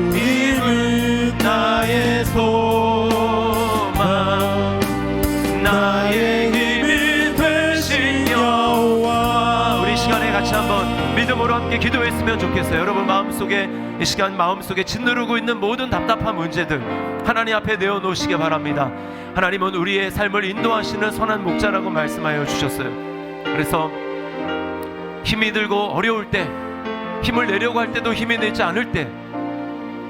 주님은 나의 소망, 나의 힘이 되신 여호와. 우리 시간에 같이 한번 믿음으로 함께 기도했으면 좋겠어요. 여러분 마음속에 이 시간 마음속에 짓누르고 있는 모든 답답한 문제들 하나님 앞에 내어놓으시기 바랍니다. 하나님은 우리의 삶을 인도하시는 선한 목자라고 말씀하여 주셨어요. 그래서 힘이 들고 어려울 때, 힘을 내려고 할 때도 힘이 내지 않을 때,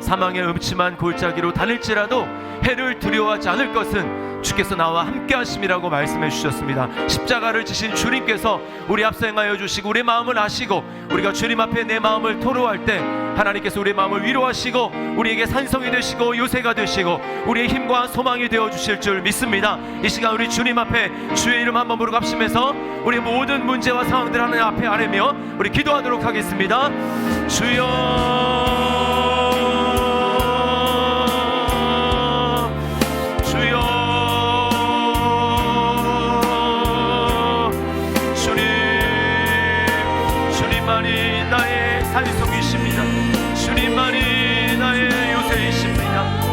사망의 음침한 골짜기로 다닐지라도 해를 두려워하지 않을 것은 주께서 나와 함께 하심이라고 말씀해 주셨습니다. 십자가를 지신 주님께서 우리 앞서 행하여 주시고 우리 마음을 아시고 우리가 주님 앞에 내 마음을 토로할 때 하나님께서 우리의 마음을 위로하시고 우리에게 산성이 되시고 요새가 되시고 우리의 힘과 소망이 되어 주실 줄 믿습니다. 이 시간 우리 주님 앞에 주의 이름 한번 부르고 합심해서 우리 모든 문제와 상황들 하나님 앞에 아뢰며 우리 기도하도록 하겠습니다. 주여,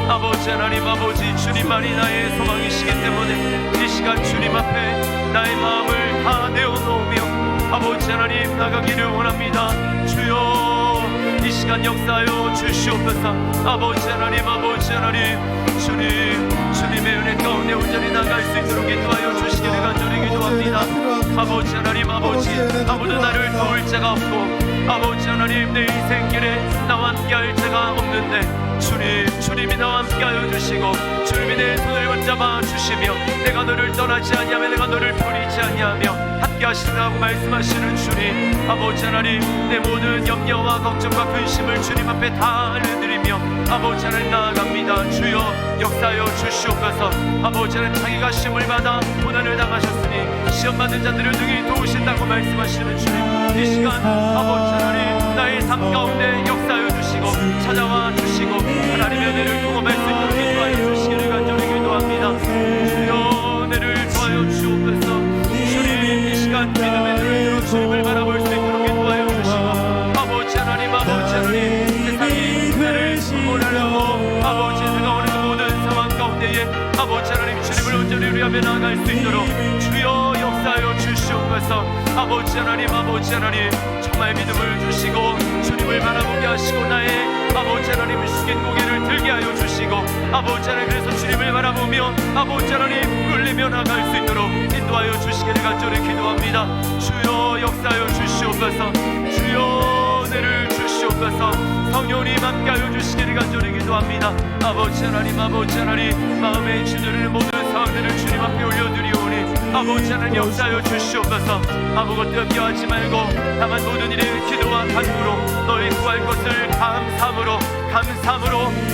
아버지 하나님, 아버지 주님만이 나의 소망이시기 때문에 이 시간 주님 앞에 나의 마음을 다 내어놓으며 아버지 하나님 나가기를 원합니다. 주여 이 시간 역사하여 주시옵소서. 아버지 하나님, 아버지 하나님, 주님의 은혜 가운데 온전히 나갈 수 있도록 인도하여 주시기를 간절히 기도합니다. 아버지 하나님, 아버지 아무도 나를 도울 자가 없고 아버지 하나님 내 인생길에 나와 함께할 자가 없는데 주님이 나와 함께하여 주시고 주님이 내 손을 붙잡아 주시며 내가 너를 떠나지 아니하며 내가 너를 버리지 아니하며 함께하시라고 말씀하시는 주님, 아버지 하나님 내 모든 염려와 걱정과 근심을 주님 앞에 다 알려드리며 아버지 하나님 나아갑니다. 주여 역사하여 주시옵소서. 아버지 하나님 자기가 시험을 받아 고난을 당하셨으니 시험 받는 자들을 능히 도우신다고 말씀하시는 주님, 이 시간 아버지 하나님 나의 삶 가운데 역사하여 주시고 찾아와 주시고 하나님의 은혜를 경험할 수 있도록 인도하여 주시기를 간절히 기도합니다. 주여 은혜를 더하여 주옵소서. 주님 이 시간 믿음의 눈으로 주님을 바라볼 수 있도록 인도하여 주시고 아버지 하나님, 아버지 하나님 세상이 나를 몰아내고 아버지 내가 어느 모든 상황 가운데에 아버지 하나님 주님을 온전히 위하며 나아갈 수 있도록 주여 역사하여 주시옵소서. 아버지 하나님, 아버지 하나님 정말 믿음을 주시고 주님을 바라보게 하시고 나의 아버지 하나님 숙인 고개를 들게 하여 주시고 아버지 하나님 그래서 주님을 바라보며 아버지 하나님 끌리며 나갈 수 있도록 인도하여 주시기를 간절히 기도합니다. 주여 역사하여 주시옵소서. 주여 은혜를 주시옵소서. 성령님 함께하여 주시기를 간절히 기도합니다. 아버지 하나님, 아버지 하나님 마음에 짓누르는 모든 상황들을 주님 앞에 올려드리오니 아버지 하나님 역사하여 주시옵소서. 아무것도 염려하지 말고 다만 모든 일에 기도와 간구로 너희 구할 것을 감사함으로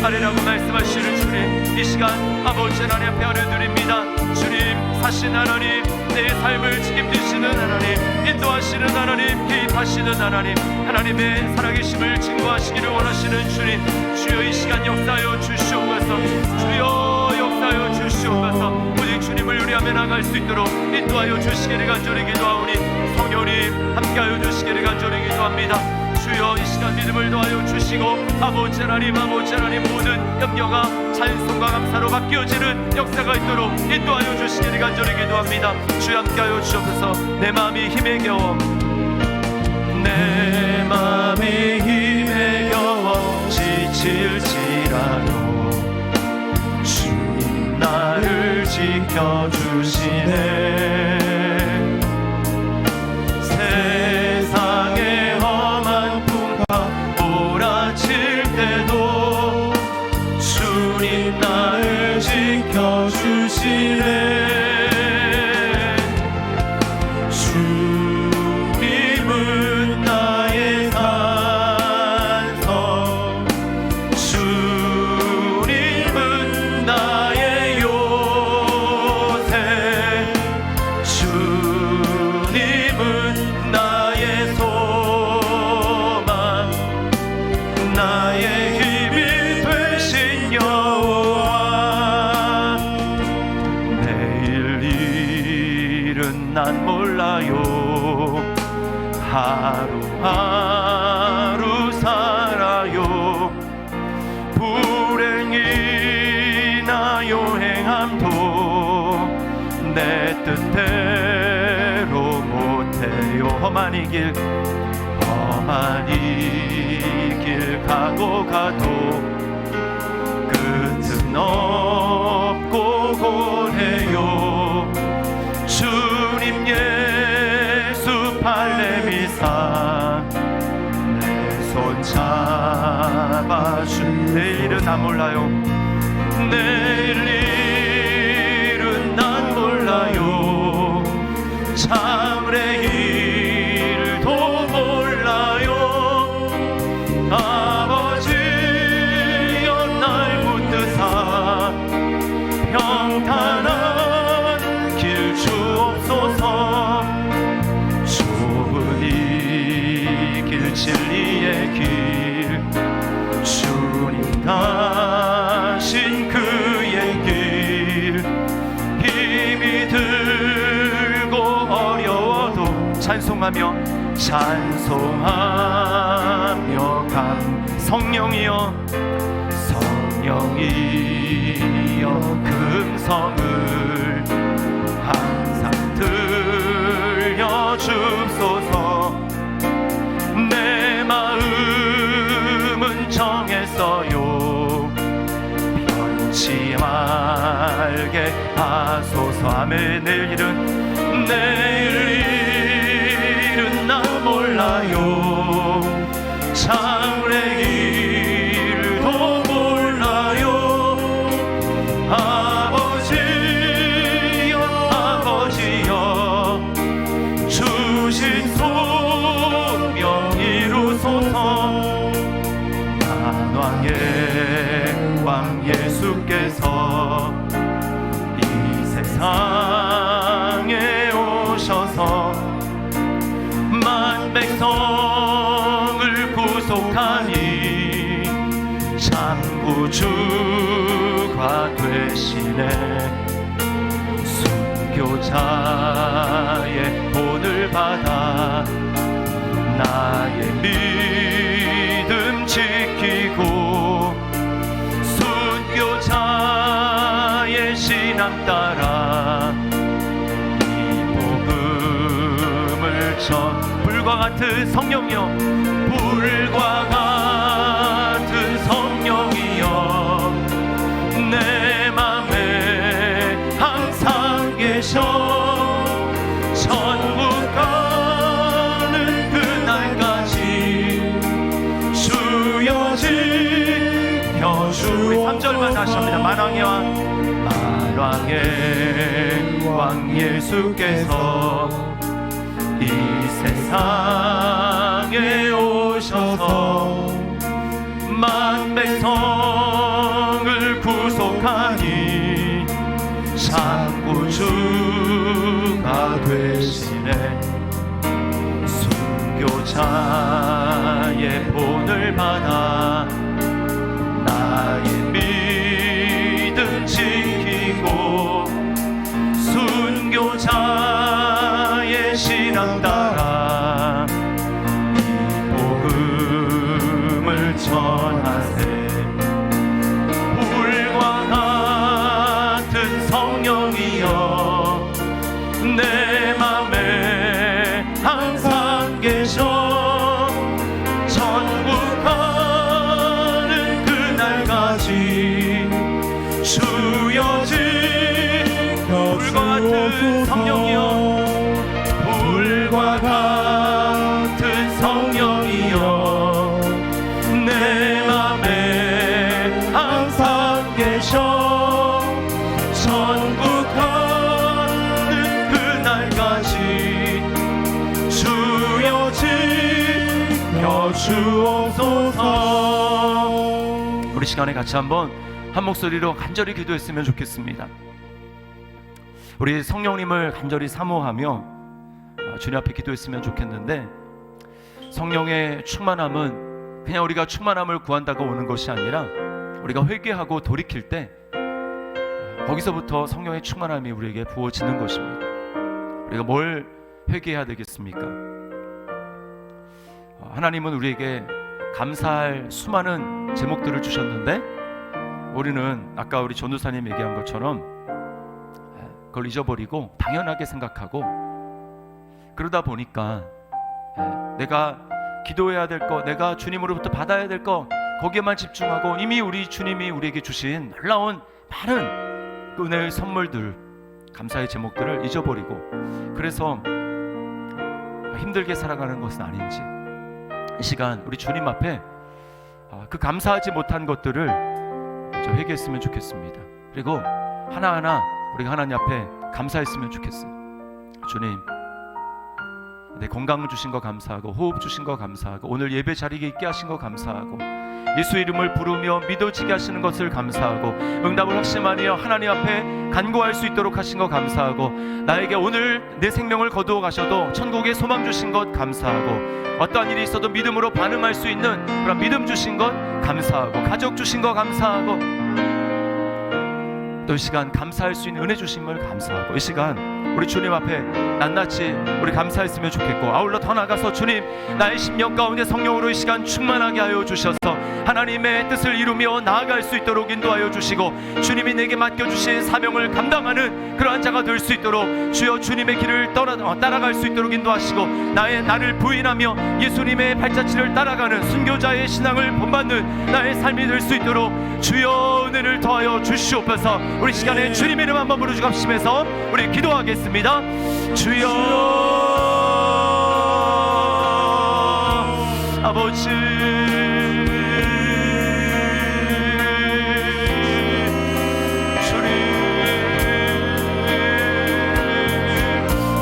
아뢰라고 말씀하시는 주님, 이 시간 아버지 하나님 앞에 아뢰드립니다. 주님 사신 하나님, 내 삶을 책임지시는 하나님, 인도하시는 하나님, 개입하시는 하나님, 하나님의 살아계심을 증거하시기를 원하시는 주님, 주여 이 시간 역사하여 주시옵소서. 주여 역사하여 주시옵소서. 오직 주님을 의뢰하며 나갈 수 있도록 인도하여 주시기를 간절히 기도하오니 성령님 함께하여 주시기를 간절히 기도합니다. 주여 이 시간 믿음을 더하여 주시고 아버지 하나님, 아버지 하나님 모든 염려가 찬송과 감사로 바뀌어지는 역사가 있도록 인도하여 주시기를 간절히 기도합니다. 주여 함께하여 주옵소서. 내 마음이 힘에 겨워 내 마음이 힘에 겨워 지칠지라도 주님 나를 지켜주시네. 세상의 험한 풍파 몰아칠 때도 주님 나를 지켜주시네. 주님은 나의 산성, 주님은 나의 요새, 하루 살아요. 불행이나 요행함도 내 뜻대로 못해요. 험한 이 길 가고 가도 끝은 없고 고해요. 주님 예수 발레미사 내 손 잡아주. 내일은 난 몰라요. 내일은 난 몰라요. 참을의 일도 몰라요. 아버지여 날 붙드사 평탄한 길 주옵소서. 좁은 이 길 진리의 길 주님 가신 그의 길 힘이 들고 어려워도 찬송하며 성령이여 금성을 항상 들려주소서. 내 마음은 정했어요. 변치 말게 하소서. 아멘. 내일은 나 몰라요. 참을의 일도 몰라요. 아버지여 주신 소명 이루소서. 만왕의 왕 예수께서 이 세상에 오셔서 만 백성을 구속하니 참 구주가 되시네. 순교자의 본을 받아 나의 믿음 지키고 순교자의 신앙 따라 이 복음을 전. 불과 같은 성령이여 불과 같은 성령이여 내 맘에 항상 계셔. 천국 가는 그날까지 주여 지켜주. 우리 3절만 다시 합니다. 만왕의 왕 예수께서 이 세상에 오셔서 만 백성을 구속하니 참 구주가 되시네. 순교자의 본을 받아 나의 믿음 지키고 순교자의 신앙 따라 이 복음을 전하세. 불과 같은 성령이여 내 맘에 항상 계셔. 천국 가는 그날까지 주여 불과 같은 성령이여 불과 같은 성령이여 내 맘에 항상 계셔. 천국 가는 그날까지 주여 지켜주옵소서. 우리 시간에 같이 한번 한 목소리로 간절히 기도했으면 좋겠습니다. 우리 성령님을 간절히 사모하며 주님 앞에 기도했으면 좋겠는데, 성령의 충만함은 그냥 우리가 충만함을 구한다고 오는 것이 아니라 우리가 회개하고 돌이킬 때 거기서부터 성령의 충만함이 우리에게 부어지는 것입니다. 우리가 뭘 회개해야 되겠습니까? 하나님은 우리에게 감사할 수많은 제목들을 주셨는데 우리는 아까 우리 전도사님 얘기한 것처럼 그걸 잊어버리고 당연하게 생각하고 그러다 보니까 내가 기도해야 될 거, 내가 주님으로부터 받아야 될 거 거기에만 집중하고 이미 우리 주님이 우리에게 주신 놀라운 많은 그 은혜의 선물들, 감사의 제목들을 잊어버리고 그래서 힘들게 살아가는 것은 아닌지 이 시간 우리 주님 앞에 그 감사하지 못한 것들을 회개했으면 좋겠습니다. 그리고 하나하나 우리가 하나님 앞에 감사했으면 좋겠어요. 주님, 내 건강 주신 거 감사하고 호흡 주신 거 감사하고 오늘 예배 자리에 있게 하신 거 감사하고 예수 이름을 부르며 믿어지게 하시는 것을 감사하고 응답을 확신하여 하나님 앞에 간구할 수 있도록 하신 거 감사하고 나에게 오늘 내 생명을 거두어 가셔도 천국에 소망 주신 것 감사하고 어떠한 일이 있어도 믿음으로 반응할 수 있는 그런 믿음 주신 것 감사하고 가족 주신 거 감사하고 또 이 시간 감사할 수 있는 은혜 주신 걸 감사하고 이 시간 우리 주님 앞에 낱낱이 우리 감사했으면 좋겠고 아울러 더 나가서 주님 나의 심령 가운데 성령으로 이 시간 충만하게 하여 주셔서 하나님의 뜻을 이루며 나아갈 수 있도록 인도하여 주시고 주님이 내게 맡겨주신 사명을 감당하는 그러한 자가 될 수 있도록 주여 주님의 길을 따라갈 수 있도록 인도하시고 나를 부인하며 예수님의 발자취를 따라가는 순교자의 신앙을 본받는 나의 삶이 될 수 있도록 주여 은혜를 더하여 주시옵소서. 우리 시간에 주님의 이름 한번 부르시고 합심해서 우리 기도하겠습니다. 주여 아버지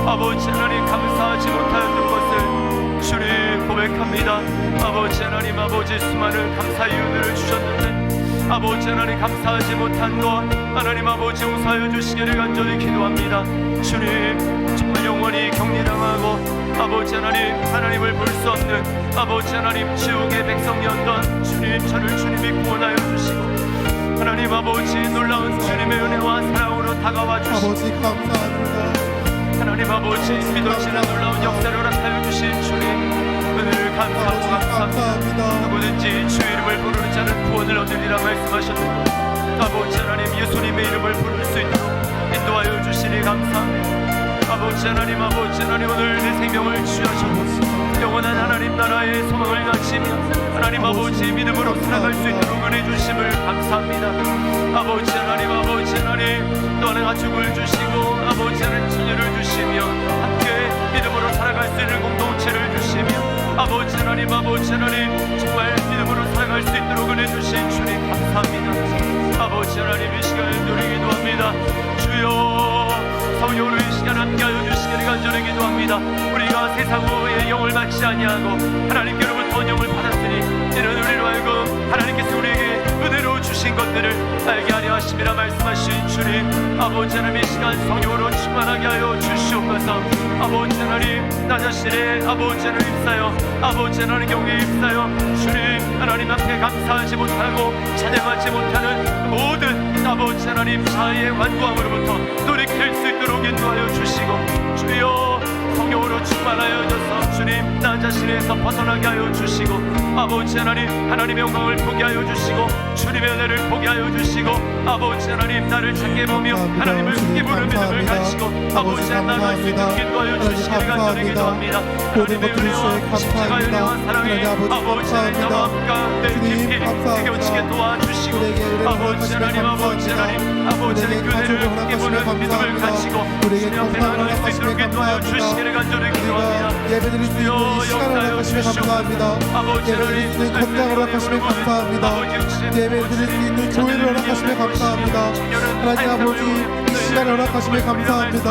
아버지 하나님 감사하지 못하였던 것을 주님 고백합니다. 아버지 하나님 아버지 수많은 감사의 은혜를 주셨는데 아버지 하나님 감사하지 못한 것 하나님 아버지 용서하여 주시기를 간절히 기도합니다. 주님 정말 영원히 격리당하고 아버지 하나님을 볼 수 없는 아버지 하나님 지옥의 백성이었던 주님 저를 주님이 구원하여 주시고 하나님 아버지 놀라운 주님의 은혜와 사랑으로 다가와 주시고 아버지 감사합니다. 하나님 아버지 믿어지는 놀라운 역사를 허락하여 주신 주님 은혜를 감사하고 감사합니다. 누구든지 주의 이름을 부르는 자는 구원을 얻으리라 말씀하셨는데 아버지 하나님 예수님의 이름을 부를 수 있도록 인도하여 주시니 감사합니다. 아버지 하나님 오늘 내 생명을 취하셔서 영원한 하나님 나라의 소망을 갖추며 하나님 아버지 믿음으로 살아갈 수 있도록 은혜 주심을 감사합니다. 아버지 하나님 또 하나 가족을 주시고 아버지 하나님 자녀를 주시며 함께 믿음으로 살아갈 수 있는 공동체를 주시며 아버지 하나님 정말 믿음으로 살아갈 수 있도록 은혜 주신 주님 감사합니다. 아버지 하나님 이 시간을 드리기도 합니다. 주여 성령으로 이 시간 함께하여 주시기를 간절히 기도합니다. 우리가 세상의 영을 받지 아니하고 하나님께로부터 영을 받았으니 이는 우리로 하여금 하나님께서 우리에게 은혜로 주신 것들을 알게 하려 하심이라 말씀하신 주님 아버지 하나님 이 시간 성령으로 충만하게 하여 주시옵소서. 아버지 하나님 나 자신의 아버지 하나님 입사여 아버지 하나님 경외에 입사여 주님 하나님 앞에 감사하지 못하고 찬양하지 못하는 모든 아버지 하나님 자아의 완고함으로부터 돌이킬 수 있도록 인도하여 주시고 주여 성령으로 충만하여 주셔서 주님 나 자신에서 벗어나게 하여 주시고 아버지 하나님의 영광을 보게 하여 주시고 주님의 은혜를 보게 하여 주시고 아버지 하나님 나를 찾게 보며 하나님을 크게 부르는 믿음을 가지고 아버지 나갈 수 있도록 인도하여 주시기를 간절히 기도합니다. 하나님의 은혜와 십자가의 은혜와 사랑이 아버지 하나님 나와 가운데 깊이 새겨지게 도와주시고 아버지 하나님 그 은혜를 크게 부르는 믿음을 가지고 주님 앞에 나갈 수 있도록 인도하여 주시기를 간절히 기도합니다. 예배드릴 수 있는 시간을 허락하시며 감사합니다. 예배드릴 수 있는 건강을 허락하시며 감사합니다. 예배드릴 수 있는 교회를 허락하시며 감사합니다. 하나님 아버지 이 시간을 허락하시며 감사합니다.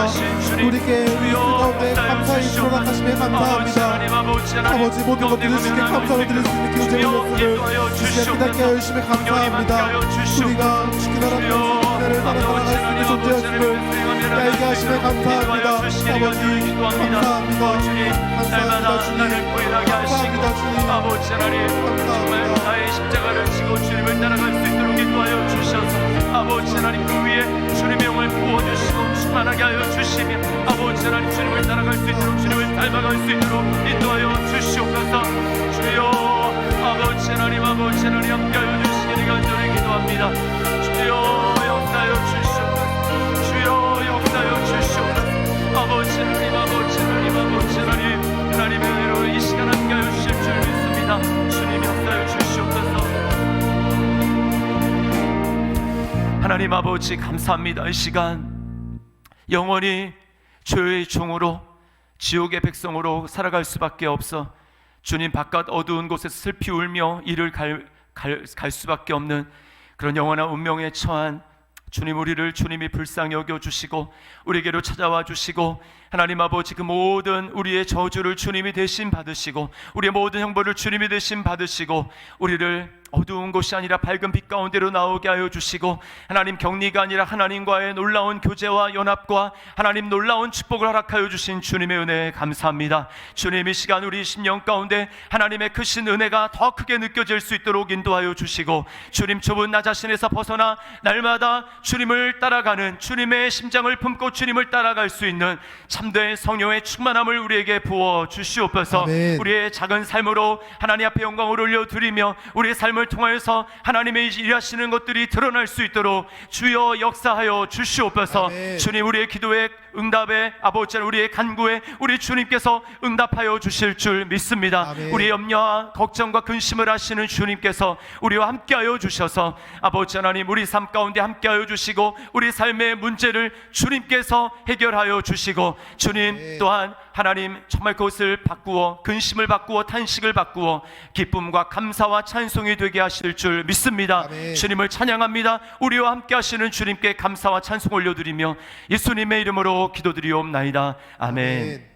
우리께 우리 가운데 감사의 입을 허락하시며 감사합니다. 아버지 모든 것들을 주께 감사로 드릴 수 있는 기회를 주셨음을 주시에 깨닫게 하여 주시며 감사합니다. 우리가 주께 나라의 은혜를 따라 살아갈 수 있는 존재였음을 알게 하시며 감사합니다. 아버지 감사합니다. 감사합니다 주님. 감사합니다 주님. 아버지 하나님 정말 나의 십자가를 지고 주님을 따라갈 수 있도록 인도하여 주셔서 아버지 하나님 그 위에 주님의 영을 부어주시고 충만하게 하여 주시며 아버지 하나님 주님을 따라갈 수 있도록 주님을 닮아갈 수 있도록 인도하여 주시옵소서. 주여 아버지 하나님 함께하여 주시기를 간절히 기도합니다. 주여 역사하여 주시옵소서. 주여 역사하여 주시옵소서. 아버지 하나님 하나님의 은혜로 이 시간 함께하여 주실 줄 믿습니다. 주님 역사하여 주시옵소서. 하나님 아버지 감사합니다. 이 시간 영원히 죄의 종으로 지옥의 백성으로 살아갈 수밖에 없어 주님 바깥 어두운 곳에서 슬피 울며 이를 갈 수밖에 없는 그런 영원한 운명에 처한 주님, 우리를 주님이 불쌍히 여겨주시고 우리에게로 찾아와 주시고 하나님 아버지 그 모든 우리의 저주를 주님이 대신 받으시고 우리의 모든 형벌을 주님이 대신 받으시고 우리를 어두운 곳이 아니라 밝은 빛 가운데로 나오게 하여 주시고 하나님 격리가 아니라 하나님과의 놀라운 교제와 연합과 하나님 놀라운 축복을 허락하여 주신 주님의 은혜에 감사합니다. 주님 이 시간 우리 심령 가운데 하나님의 크신 은혜가 더 크게 느껴질 수 있도록 인도하여 주시고 주님 좁은 나 자신에서 벗어나 날마다 주님을 따라가는 주님의 심장을 품고 주님을 따라갈 수 있는 참된 성령의 충만함을 우리에게 부어 주시옵소서. 아멘. 우리의 작은 삶으로 하나님 앞에 영광을 올려드리며 우리의 삶을 통하여서 하나님의 일하시는 것들이 드러날 수 있도록 주여 역사하여 주시옵소서. 아멘. 주님 우리의 기도에 응답에 아버지 우리의 간구에 우리 주님께서 응답하여 주실 줄 믿습니다. 아멘. 우리의 염려와 걱정과 근심을 하시는 주님께서 우리와 함께하여 주셔서 아버지 하나님 우리 삶 가운데 함께하여 주시고 우리 삶의 문제를 주님께서 해결하여 주시고 주님 아멘. 또한 하나님 정말 그것을 바꾸어 근심을 바꾸어 탄식을 바꾸어 기쁨과 감사와 찬송이 되게 하실 줄 믿습니다. 아멘. 주님을 찬양합니다. 우리와 함께 하시는 주님께 감사와 찬송 올려드리며 예수님의 이름으로 기도드리옵나이다. 아멘. 아멘.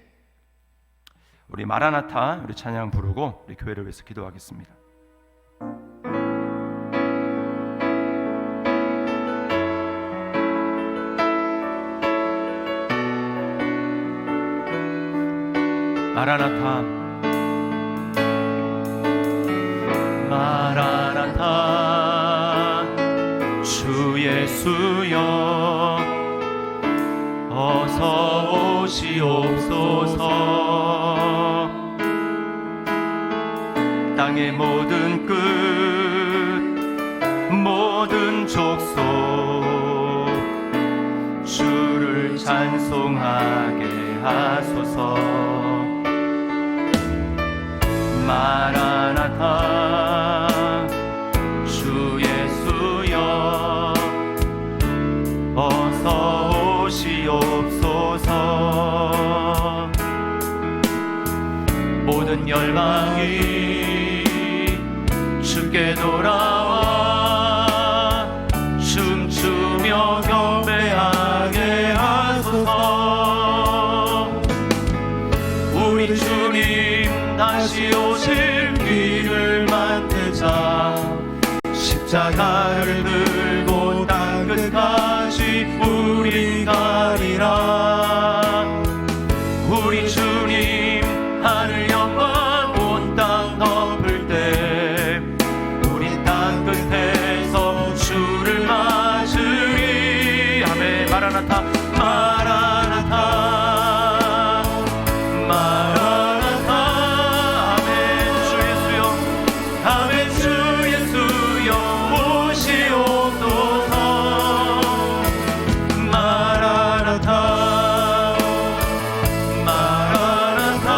우리 마라나타 우리 찬양 부르고 우리 교회를 위해서 기도하겠습니다. 마라나타 마라나타 주 예수여 어서 오시옵소서. 땅의 모든 끝 모든 족속 주를 찬송하게 하소서. 마라나타 주 예수여 어서 오시옵소서. 모든 열방이 주께 돌아와 춤추며 경배하게 하소서. 우리 주님 다시 오실 길을 만들자. 십자가를 들고 땅 끝까지 우리 가리라. 우리 주님 하늘 영광 온 땅 덮을 때 우리 땅 끝에서 주를 맞으리. 아멘. 마라나타 마라나타 마라나타. 아멘. 주 예수여 아멘. 주 예수여 오시옵소서. 마라나타 마라나타.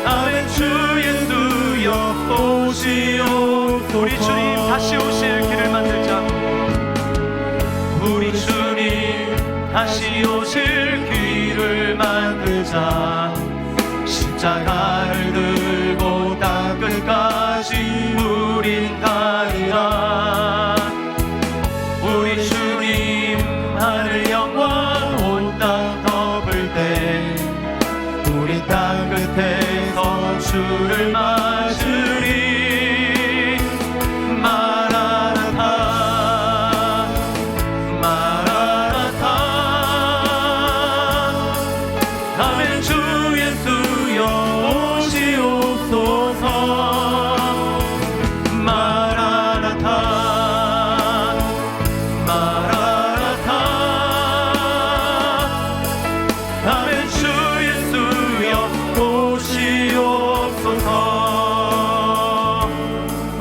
아멘. 주 예수여 오시옵소서. 우리 주님 다시 오실 길을 만들자. 우리 주님 다시 오실 길을 만들자. 십자가를 들고 땅 끝까지 우린 가리라. 우리 주님 하늘 영광 온 땅 덮을 때 우리 땅 끝에서 주를 맞으리. 마라나타 마라나타. 아멘. 주 예수여 오시옵소서. 마라나타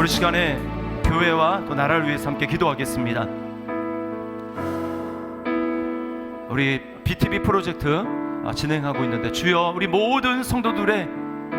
시간에 교회와 또 나라를 위해서 함께 기도하겠습니다. 우리 BTV 프로젝트 진행하고 있는데 주여 우리 모든 성도들의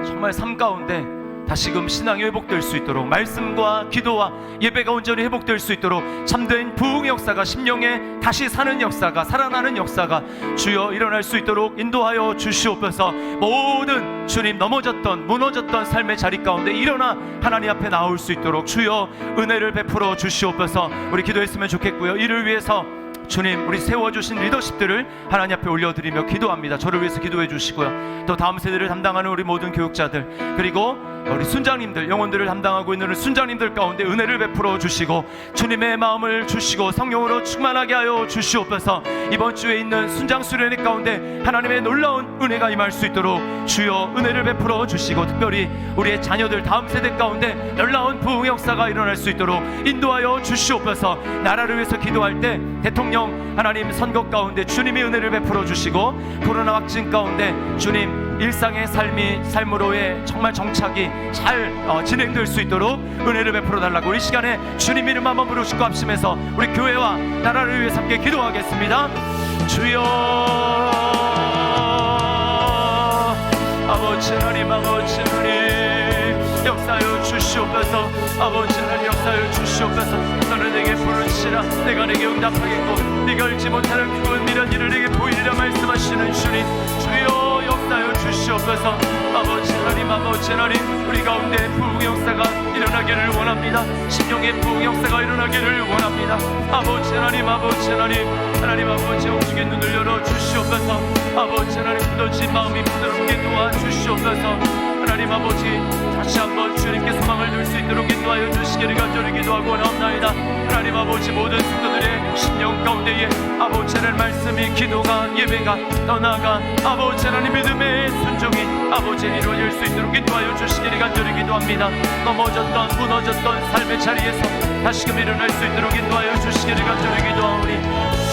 정말 삶 가운데 다시금 신앙이 회복될 수 있도록 말씀과 기도와 예배가 온전히 회복될 수 있도록 참된 부흥의 역사가 심령에 다시 사는 역사가 살아나는 역사가 주여 일어날 수 있도록 인도하여 주시옵소서. 모든 주님 넘어졌던 무너졌던 삶의 자리 가운데 일어나 하나님 앞에 나올 수 있도록 주여 은혜를 베풀어 주시옵소서. 우리 기도했으면 좋겠고요. 이를 위해서 주님 우리 세워주신 리더십들을 하나님 앞에 올려드리며 기도합니다. 저를 위해서 기도해 주시고요. 또 다음 세대를 담당하는 우리 모든 교육자들 그리고 우리 순장님들 영혼들을 담당하고 있는 순장님들 가운데 은혜를 베풀어 주시고 주님의 마음을 주시고 성령으로 충만하게 하여 주시옵소서. 이번 주에 있는 순장 수련회 가운데 하나님의 놀라운 은혜가 임할 수 있도록 주여 은혜를 베풀어 주시고 특별히 우리의 자녀들 다음 세대 가운데 놀라운 부흥의 역사가 일어날 수 있도록 인도하여 주시옵소서. 나라를 위해서 기도할 때 대통령 하나님 선거 가운데 주님의 은혜를 베풀어 주시고 코로나 확진 가운데 주님 일상의 삶으로의 정말 정착이 잘 진행될 수 있도록 은혜를 베풀어 달라고 이 시간에 주님 이름 한번 부르시고 합심해서 우리 교회와 나라를 위해서 함께 기도하겠습니다. 주여 아버지 하나님 아버지 하나님 역사하여 주시옵소서. 아버지 하나님 역사하여 주시옵소서. 너는 내게 부르시라 내가 내게 응답하겠고 네가 알지 못하는 그건 미련 일을 내게 보이리라 말씀하시는 주님 주여 역사하여 주시옵소서. 아버지 하나님 아버지 하나님 우리 가운데 부흥의 역사가 일어나기를 원합니다. 신령의 부흥의 역사가 일어나기를 원합니다. 아버지 하나님 아버지 하나님 하나님 아버지 오직의 눈을 열어 주시옵소서. 아버지 하나님 굳어진 마음이 부드럽게 도와주시옵소서. 하나님 아버지 다시 한번 주님께 소망을 둘 수 있도록 인도하여 주시기를 간절히 기도하고 나옵나이다. 하나님 아버지 모든 성도들의 심령 가운데에 아버지 하나님 말씀이 기도가 예배가 더 나아가 아버지 하나님 믿음의 순종이 아버지 이루어질 수 있도록 인도하여 주시기를 간절히 기도합니다. 넘어졌던 무너졌던 삶의 자리에서 다시금 일어날 수 있도록 인도하여 주시기를 간절히 기도하오니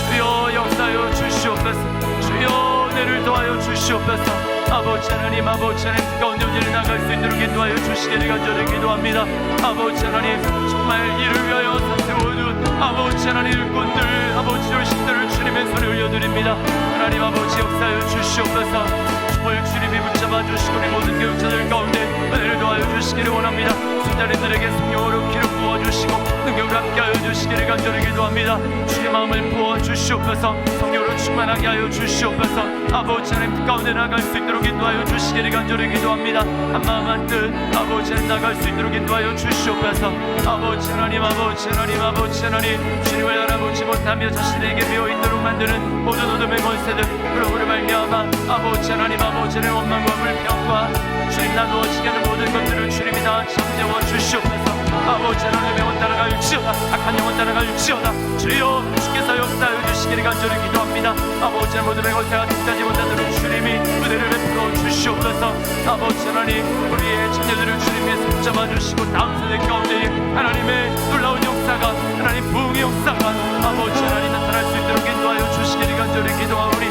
주여 역사하여 주시옵소서. 주여 은혜를 더하여 주시옵소서. 아버지 하나님 아버지 하나님 가운데 운전해 나갈 수 있도록 인도하여 주시기를 간절히 기도합니다. 아버지 하나님 정말 이를 위하여 세워둔 아버지 하나님 일꾼들 아버지 열심들을 주님의 손에 올려드립니다. 하나님 아버지 역사하여 주시옵소서. 정말 주님이 붙잡아 주시고 우리 모든 교육자들 가운데 은혜를 더하여 주시기를 원합니다. 순자님들에게 성령으로 기름 부어주시고 능력을 함께하여 주시기를 간절히 기도합니다. 주의 마음을 부어주시옵소서. 성령으로 충만하게 하여 주시옵소서. 아버지 하나님 가운데 나갈 수 있도록 인도하여 주시기를 간절히 기도합니다. 한마음 한뜻 아버지 하나님 나갈 수 있도록 인도하여 주시옵소서. 아버지 하나님 아버지 하나님 아버지 하나님 주님을 알아보지 못하며 자신에게 비어있도록 만드는 모든 어둠의 권세들 그러므로 말미암아 아버지 하나님 아버지 하나님 원망과 불평과 주님 나누어지게 하는 모든 것들을 주님이 다 잠재워 주시옵소서. 아버지 하나님의 영혼 따라갈지어다 악한 영혼 따라갈지어다 주여 주께서 역사하여 주시기를 간절히 기도합니다. 아버지 하나님 모든 것에 아직까지 못하도록 주님이 은혜를 베풀어 주시옵소서. 아버지 하나님 우리의 자녀들을 주님께서 붙잡아 주시고 다음 세대 가운데 하나님의 놀라운 역사가 하나님 부흥의 역사가 아버지 하나님 나타날 수 있도록 인도하여 주시기를 간절히 기도하오니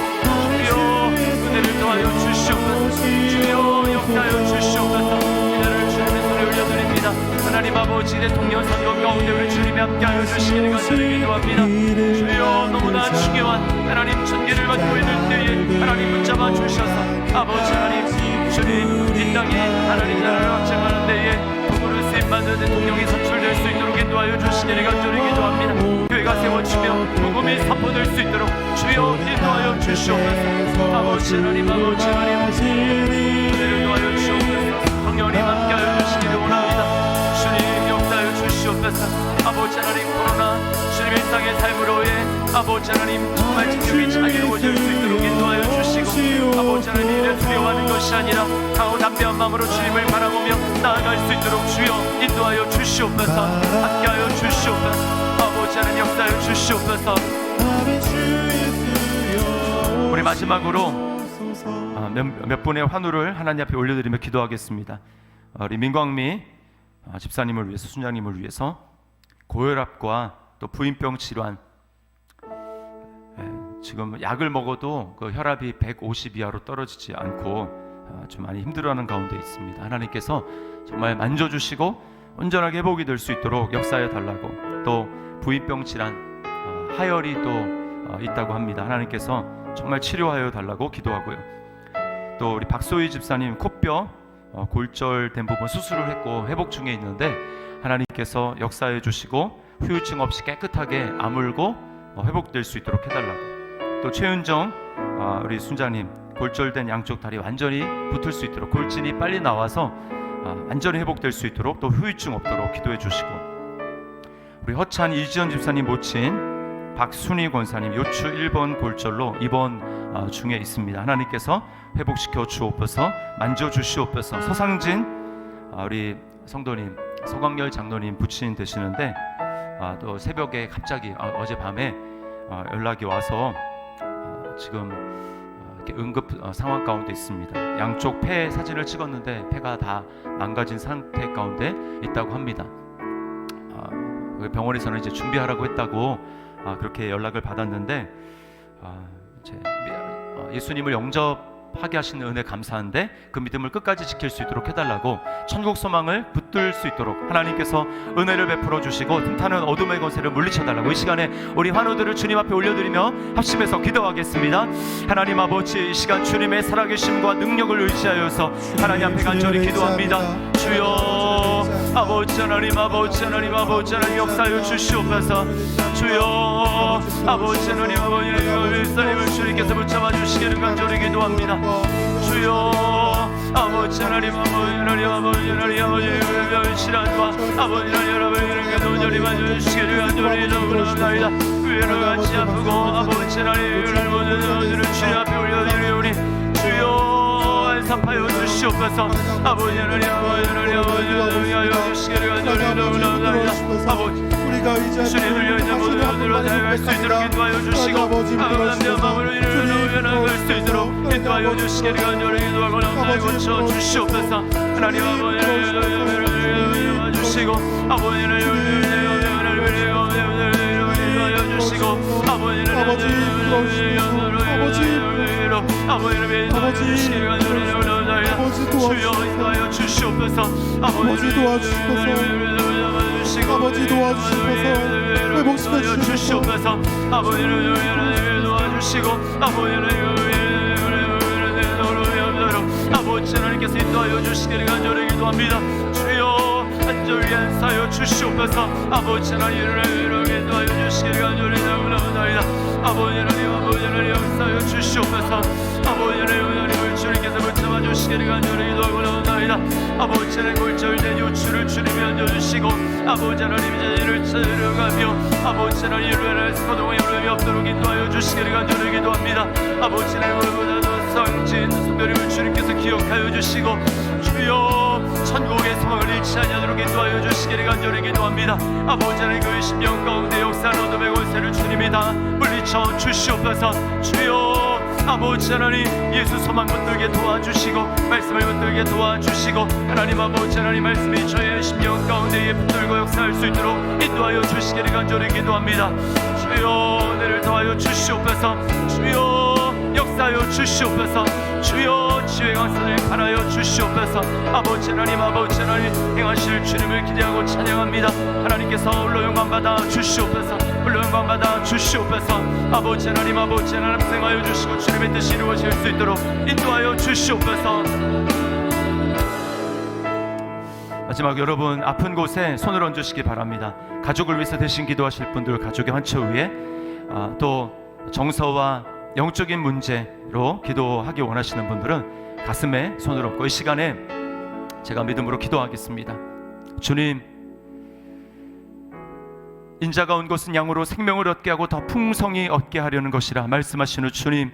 주여 은혜를 더하여 주시옵소서. 주여 역사하여 주시옵소서. 이들을 주님의 손에 올려드립니다. 하나님 아버지 대통령 선거 가운데 우리 주님이 함께하여 주시기를 간절히 기도합니다. 주여 너무나 중요한 하나님 천기를 맡고 있는 때에 하나님 붙잡아 주셔서 아버지 하나님 주님 이 땅이 하나님 나라를 확장하는 데에 도구를 쓰임받는 대통령이 선출될 수 있도록 인도하여 주시기를 간절히 기도합니다. 교회가 세워지며 복음이 선포될 수 있도록 주여 인도하여 주시옵소서. 아버지 하나님 아버지 하나님 은혜를 도하여 주시옵소서. 성령님 함께하여 주시기를 원합니다. 주님 역사하여 주시옵소서. 아버지 하나님 코로나 주님 일상의 삶으로의 아버지 하나님 정말 진정이 잘 이루어질 수 있도록 인도하여 주시고 아버지 하나님 이를 두려워하는 것이 아니라 강하고 담대한 마음으로 주님을 바라보며 나아갈 수 있도록 주여 인도하여 주시옵소서. 함께하여 주시옵소서. 아버지 하나님 역사하여 주시옵소서. 우리 마지막으로 몇 분의 환우를 하나님 앞에 올려드리며 기도하겠습니다. 우리 민광미 집사님을 위해서 순장님을 위해서 고혈압과 또 부인병 질환 지금 약을 먹어도 그 혈압이 150 이하로 떨어지지 않고 좀 많이 힘들어하는 가운데 있습니다. 하나님께서 정말 만져주시고 온전하게 회복이 될 수 있도록 역사해 달라고, 또 부인병 질환 하혈이 또 있다고 합니다. 하나님께서 정말 치료하여 달라고 기도하고요. 또 우리 박소희 집사님 코뼈 골절된 부분 수술을 했고 회복 중에 있는데 하나님께서 역사해 주시고 후유증 없이 깨끗하게 아물고 회복될 수 있도록 해달라고. 또 최윤정 우리 순자님 골절된 양쪽 다리 완전히 붙을 수 있도록, 골진이 빨리 나와서 완전히 회복될 수 있도록, 또 후유증 없도록 기도해 주시고, 우리 허찬 이지연 집사님 모친 박순희 권사님 요추 1번 골절로 입원 중에 있습니다. 하나님께서 회복시켜 주옵소서, 만져 주시옵소서. 서상진 우리 성도님, 서광열 장로님 부친 되시는데 또 새벽에 갑자기 어젯밤에 연락이 와서 지금 이렇게 응급 상황 가운데 있습니다. 양쪽 폐 사진을 찍었는데 폐가 다 망가진 상태 가운데 있다고 합니다. 병원에서는 이제 준비하라고 했다고 그렇게 연락을 받았는데 이제 예수님을 영접하게 하시는 은혜 감사한데 그 믿음을 끝까지 지킬 수 있도록 해달라고, 천국 소망을 붙들 수 있도록 하나님께서 은혜를 베풀어 주시고 틈타는 어둠의 권세를 물리쳐달라고 이 시간에 우리 환우들을 주님 앞에 올려드리며 합심해서 기도하겠습니다. 하나님 아버지, 이 시간 주님의 살아계심과 능력을 의지하여서 하나님 앞에 간절히 기도합니다. 주여 아버지 하나님, 아버지 하나님, 아버지 하나님 역사하여 주시옵소서. 주여 아버지 하나님, 아버지 하나님 주님께서 붙잡아 주시기를 간절히 기도합니다. 주여 아버지 하나님, 아버지 하나님, 아버지 하나님, 아버지 신앙과 아버지 하나님 여러분에게 온전히 만져주시기를 간절히 기도합니다. 위로 같이 아프고 아버지 하나님 모든 주님 앞에 올려드리오니 주여 안사파여 주시옵소서. 아버지 하나님, 아버지 하나님, 아버지 하나님 주시기를 간절히 기도합니다. 아버지 주님을 여인의 모든 것들로 나아갈 수 있도록 인도하여 주시고 아버지의 마음으로 이루어 나아갈 수 있도록 인도하여 주시기를 간절히 기도하고 나를 고쳐 주시옵소서. 하나님 아버지를 주시고 아버지를 인도하여 주시고 아버지를 인도하여 주시기를 간절히 기도합니다. 주여 인도하여 주시옵소서. 아버지 도와주시옵소서. 아버지 도와주시옵소서. 회복시켜 주시옵소서. 아버지를 도와주시고 아버지 하나님께서 인도하여 주시기를 간절히 기도합니다. 주여 간절히 안사여 주시옵소서. 아버지 하나님을 인도하여 주시기를 간절히 기도합니다. 아버지 하나님, 아버지 하나님 역사하여 주시옵소서. 아버지 하나님을 주님께서 붙잡아 주시기를 간절히 기도하고 나옵니다. 아버지 하나님 골절된 요추를 주님이 앉아주시고 아버지 하나님 이를 찾아가며 아버지 하나님 이를 소동의 어려움이 없도록 인도하여 주시기를 간절히 기도합니다. 아버지 하나님보다도 상진 성도님을 주님께서 기억하여 주시고 주여 천국의 소망을 잃지 않도록 인도하여 주시기를 간절히 기도합니다. 아버지 하나님 그 심령 가운데 역사하는 어둠의 권세를 주님이 다 물리쳐 주시옵소서. 주여 아버지 하나님 예수 소망 붙들게 도와주시고 말씀을 붙들게 도와주시고 하나님 아버지 하나님 말씀이 저의 심령 가운데에 붙들고 역사할 수 있도록 인도하여 주시기를 간절히 기도합니다. 주여 은혜를 더하여 주시옵소서. 주여 역사하여 주시옵소서. 주여 지혜의 강산을 갈아여 주시옵소서. 아버지 하나님, 아버지 하나님 행하실 주님을 기대하고 찬양합니다. 하나님께서 홀로 영광 받아 주시옵소서. 홀로 영광 받아 주시옵소서. 아버지 하나님, 아버지 하나님 생하여 주시고 주님의 뜻이 이루어질 수 있도록 인도하여 주시옵소서. 마지막 여러분 아픈 곳에 손을 얹으시기 바랍니다. 가족을 위해서 대신 기도하실 분들, 가족의 환처 위에 또 정서와 영적인 문제로 기도하기 원하시는 분들은 가슴에 손을 얹고 이 시간에 제가 믿음으로 기도하겠습니다. 주님, 인자가 온 것은 양으로 생명을 얻게 하고 더 풍성히 얻게 하려는 것이라 말씀하시는 주님,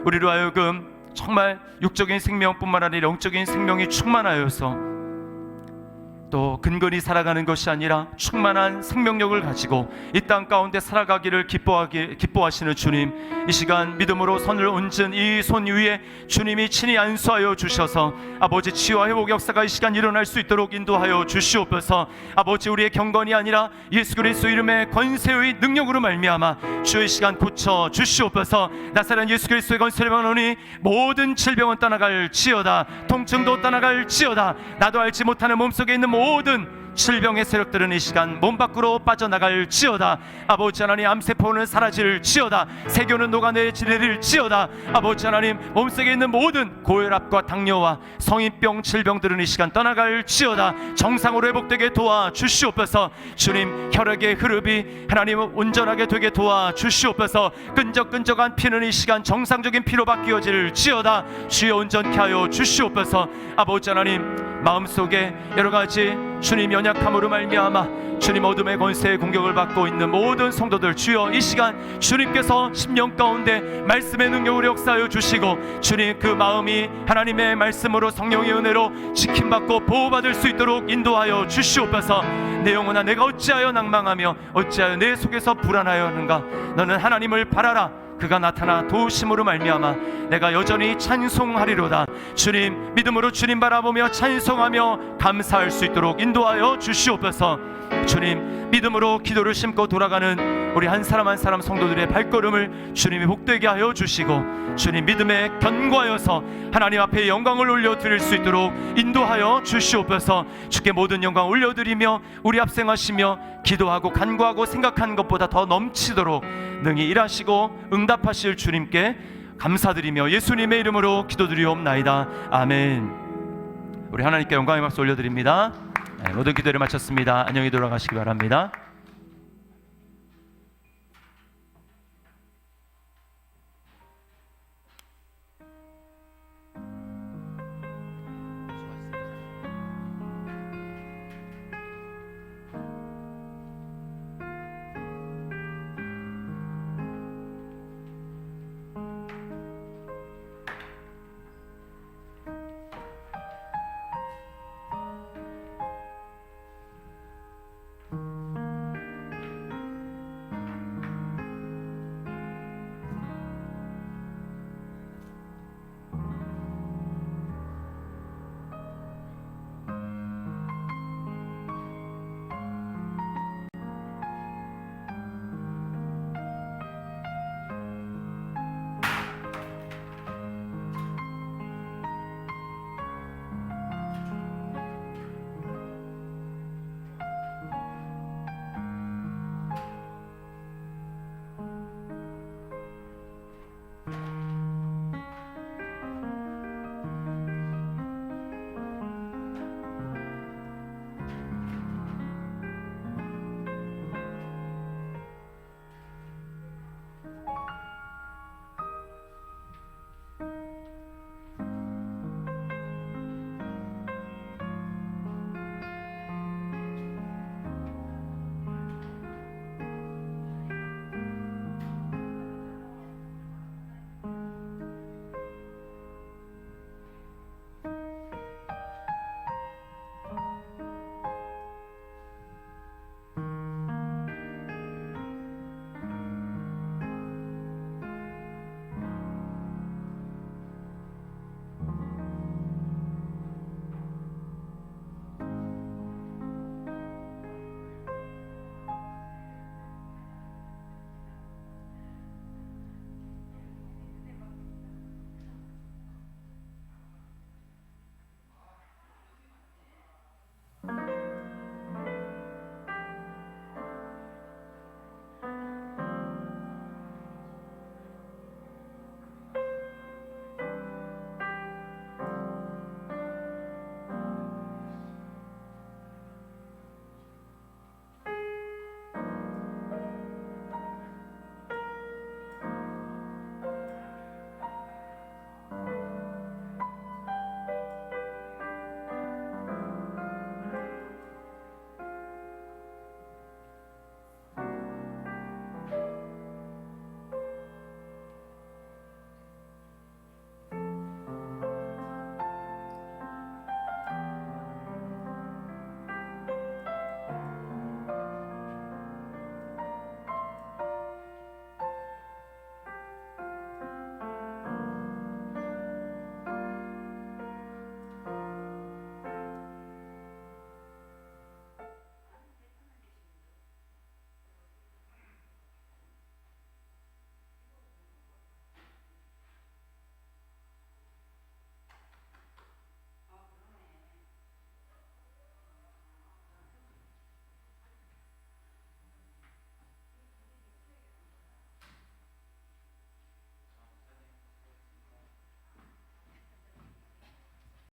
우리로 하여금 정말 육적인 생명뿐만 아니라 영적인 생명이 충만하여서 또 근근히 살아가는 것이 아니라 충만한 생명력을 가지고 이 땅 가운데 살아가기를 기뻐하시는 주님, 이 시간 믿음으로 손을 얹은 이 손 위에 주님이 친히 안수하여 주셔서 아버지 치유와 회복 역사가 이 시간 일어날 수 있도록 인도하여 주시옵소서. 아버지 우리의 경건이 아니라 예수 그리스도 이름의 권세의 능력으로 말미암아 주의 시간 고쳐 주시옵소서. 나사렛 예수 그리스도의 권세를 받으니 모든 질병은 떠나갈지어다, 통증도 떠나갈지어다, 나도 알지 못하는 몸속에 있는 모든 질병의 세력들은 이 시간 몸 밖으로 빠져나갈지어다. 아버지 하나님, 암세포는 사라질지어다. 세균은 녹아내리릴지어다. 아버지 하나님, 몸속에 있는 모든 고혈압과 당뇨와 성인병 질병들은 이 시간 떠나갈지어다. 정상으로 회복되게 도와주시옵소서. 주님, 혈액의 흐름이 하나님 온전하게 되게 도와주시옵소서. 끈적끈적한 피는 이 시간 정상적인 피로 바뀌어질지어다. 주여 온전케 하여 주시옵소서. 아버지 하나님, 마음속에 여러가지 주님 연약함으로 말미암아 주님 어둠의 권세의 공격을 받고 있는 모든 성도들, 주여 이 시간 주님께서 심령 가운데 말씀의 능력으로 역사하여 주시고 주님 그 마음이 하나님의 말씀으로 성령의 은혜로 지킴받고 보호받을 수 있도록 인도하여 주시옵소서. 내 영혼아, 내가 어찌하여 낭망하며 어찌하여 내 속에서 불안하여 하는가. 너는 하나님을 바라라. 그가 나타나 도우심으로 말미암아 내가 여전히 찬송하리로다. 주님, 믿음으로 주님 바라보며 찬송하며 감사할 수 있도록 인도하여 주시옵소서. 주님, 믿음으로 기도를 심고 돌아가는 우리 한 사람 한 사람 성도들의 발걸음을 주님이 복되게 하여 주시고 주님 믿음에 견고하여서 하나님 앞에 영광을 올려드릴 수 있도록 인도하여 주시옵소서. 주께 모든 영광 올려드리며 우리 앞생하시며 기도하고 간구하고 생각하는 것보다 더 넘치도록 능히 일하시고 응답하실 주님께 감사드리며 예수님의 이름으로 기도드리옵나이다. 아멘. 우리 하나님께 영광의 박수 올려드립니다. 모든 기도를 마쳤습니다. 안녕히 돌아가시기 바랍니다.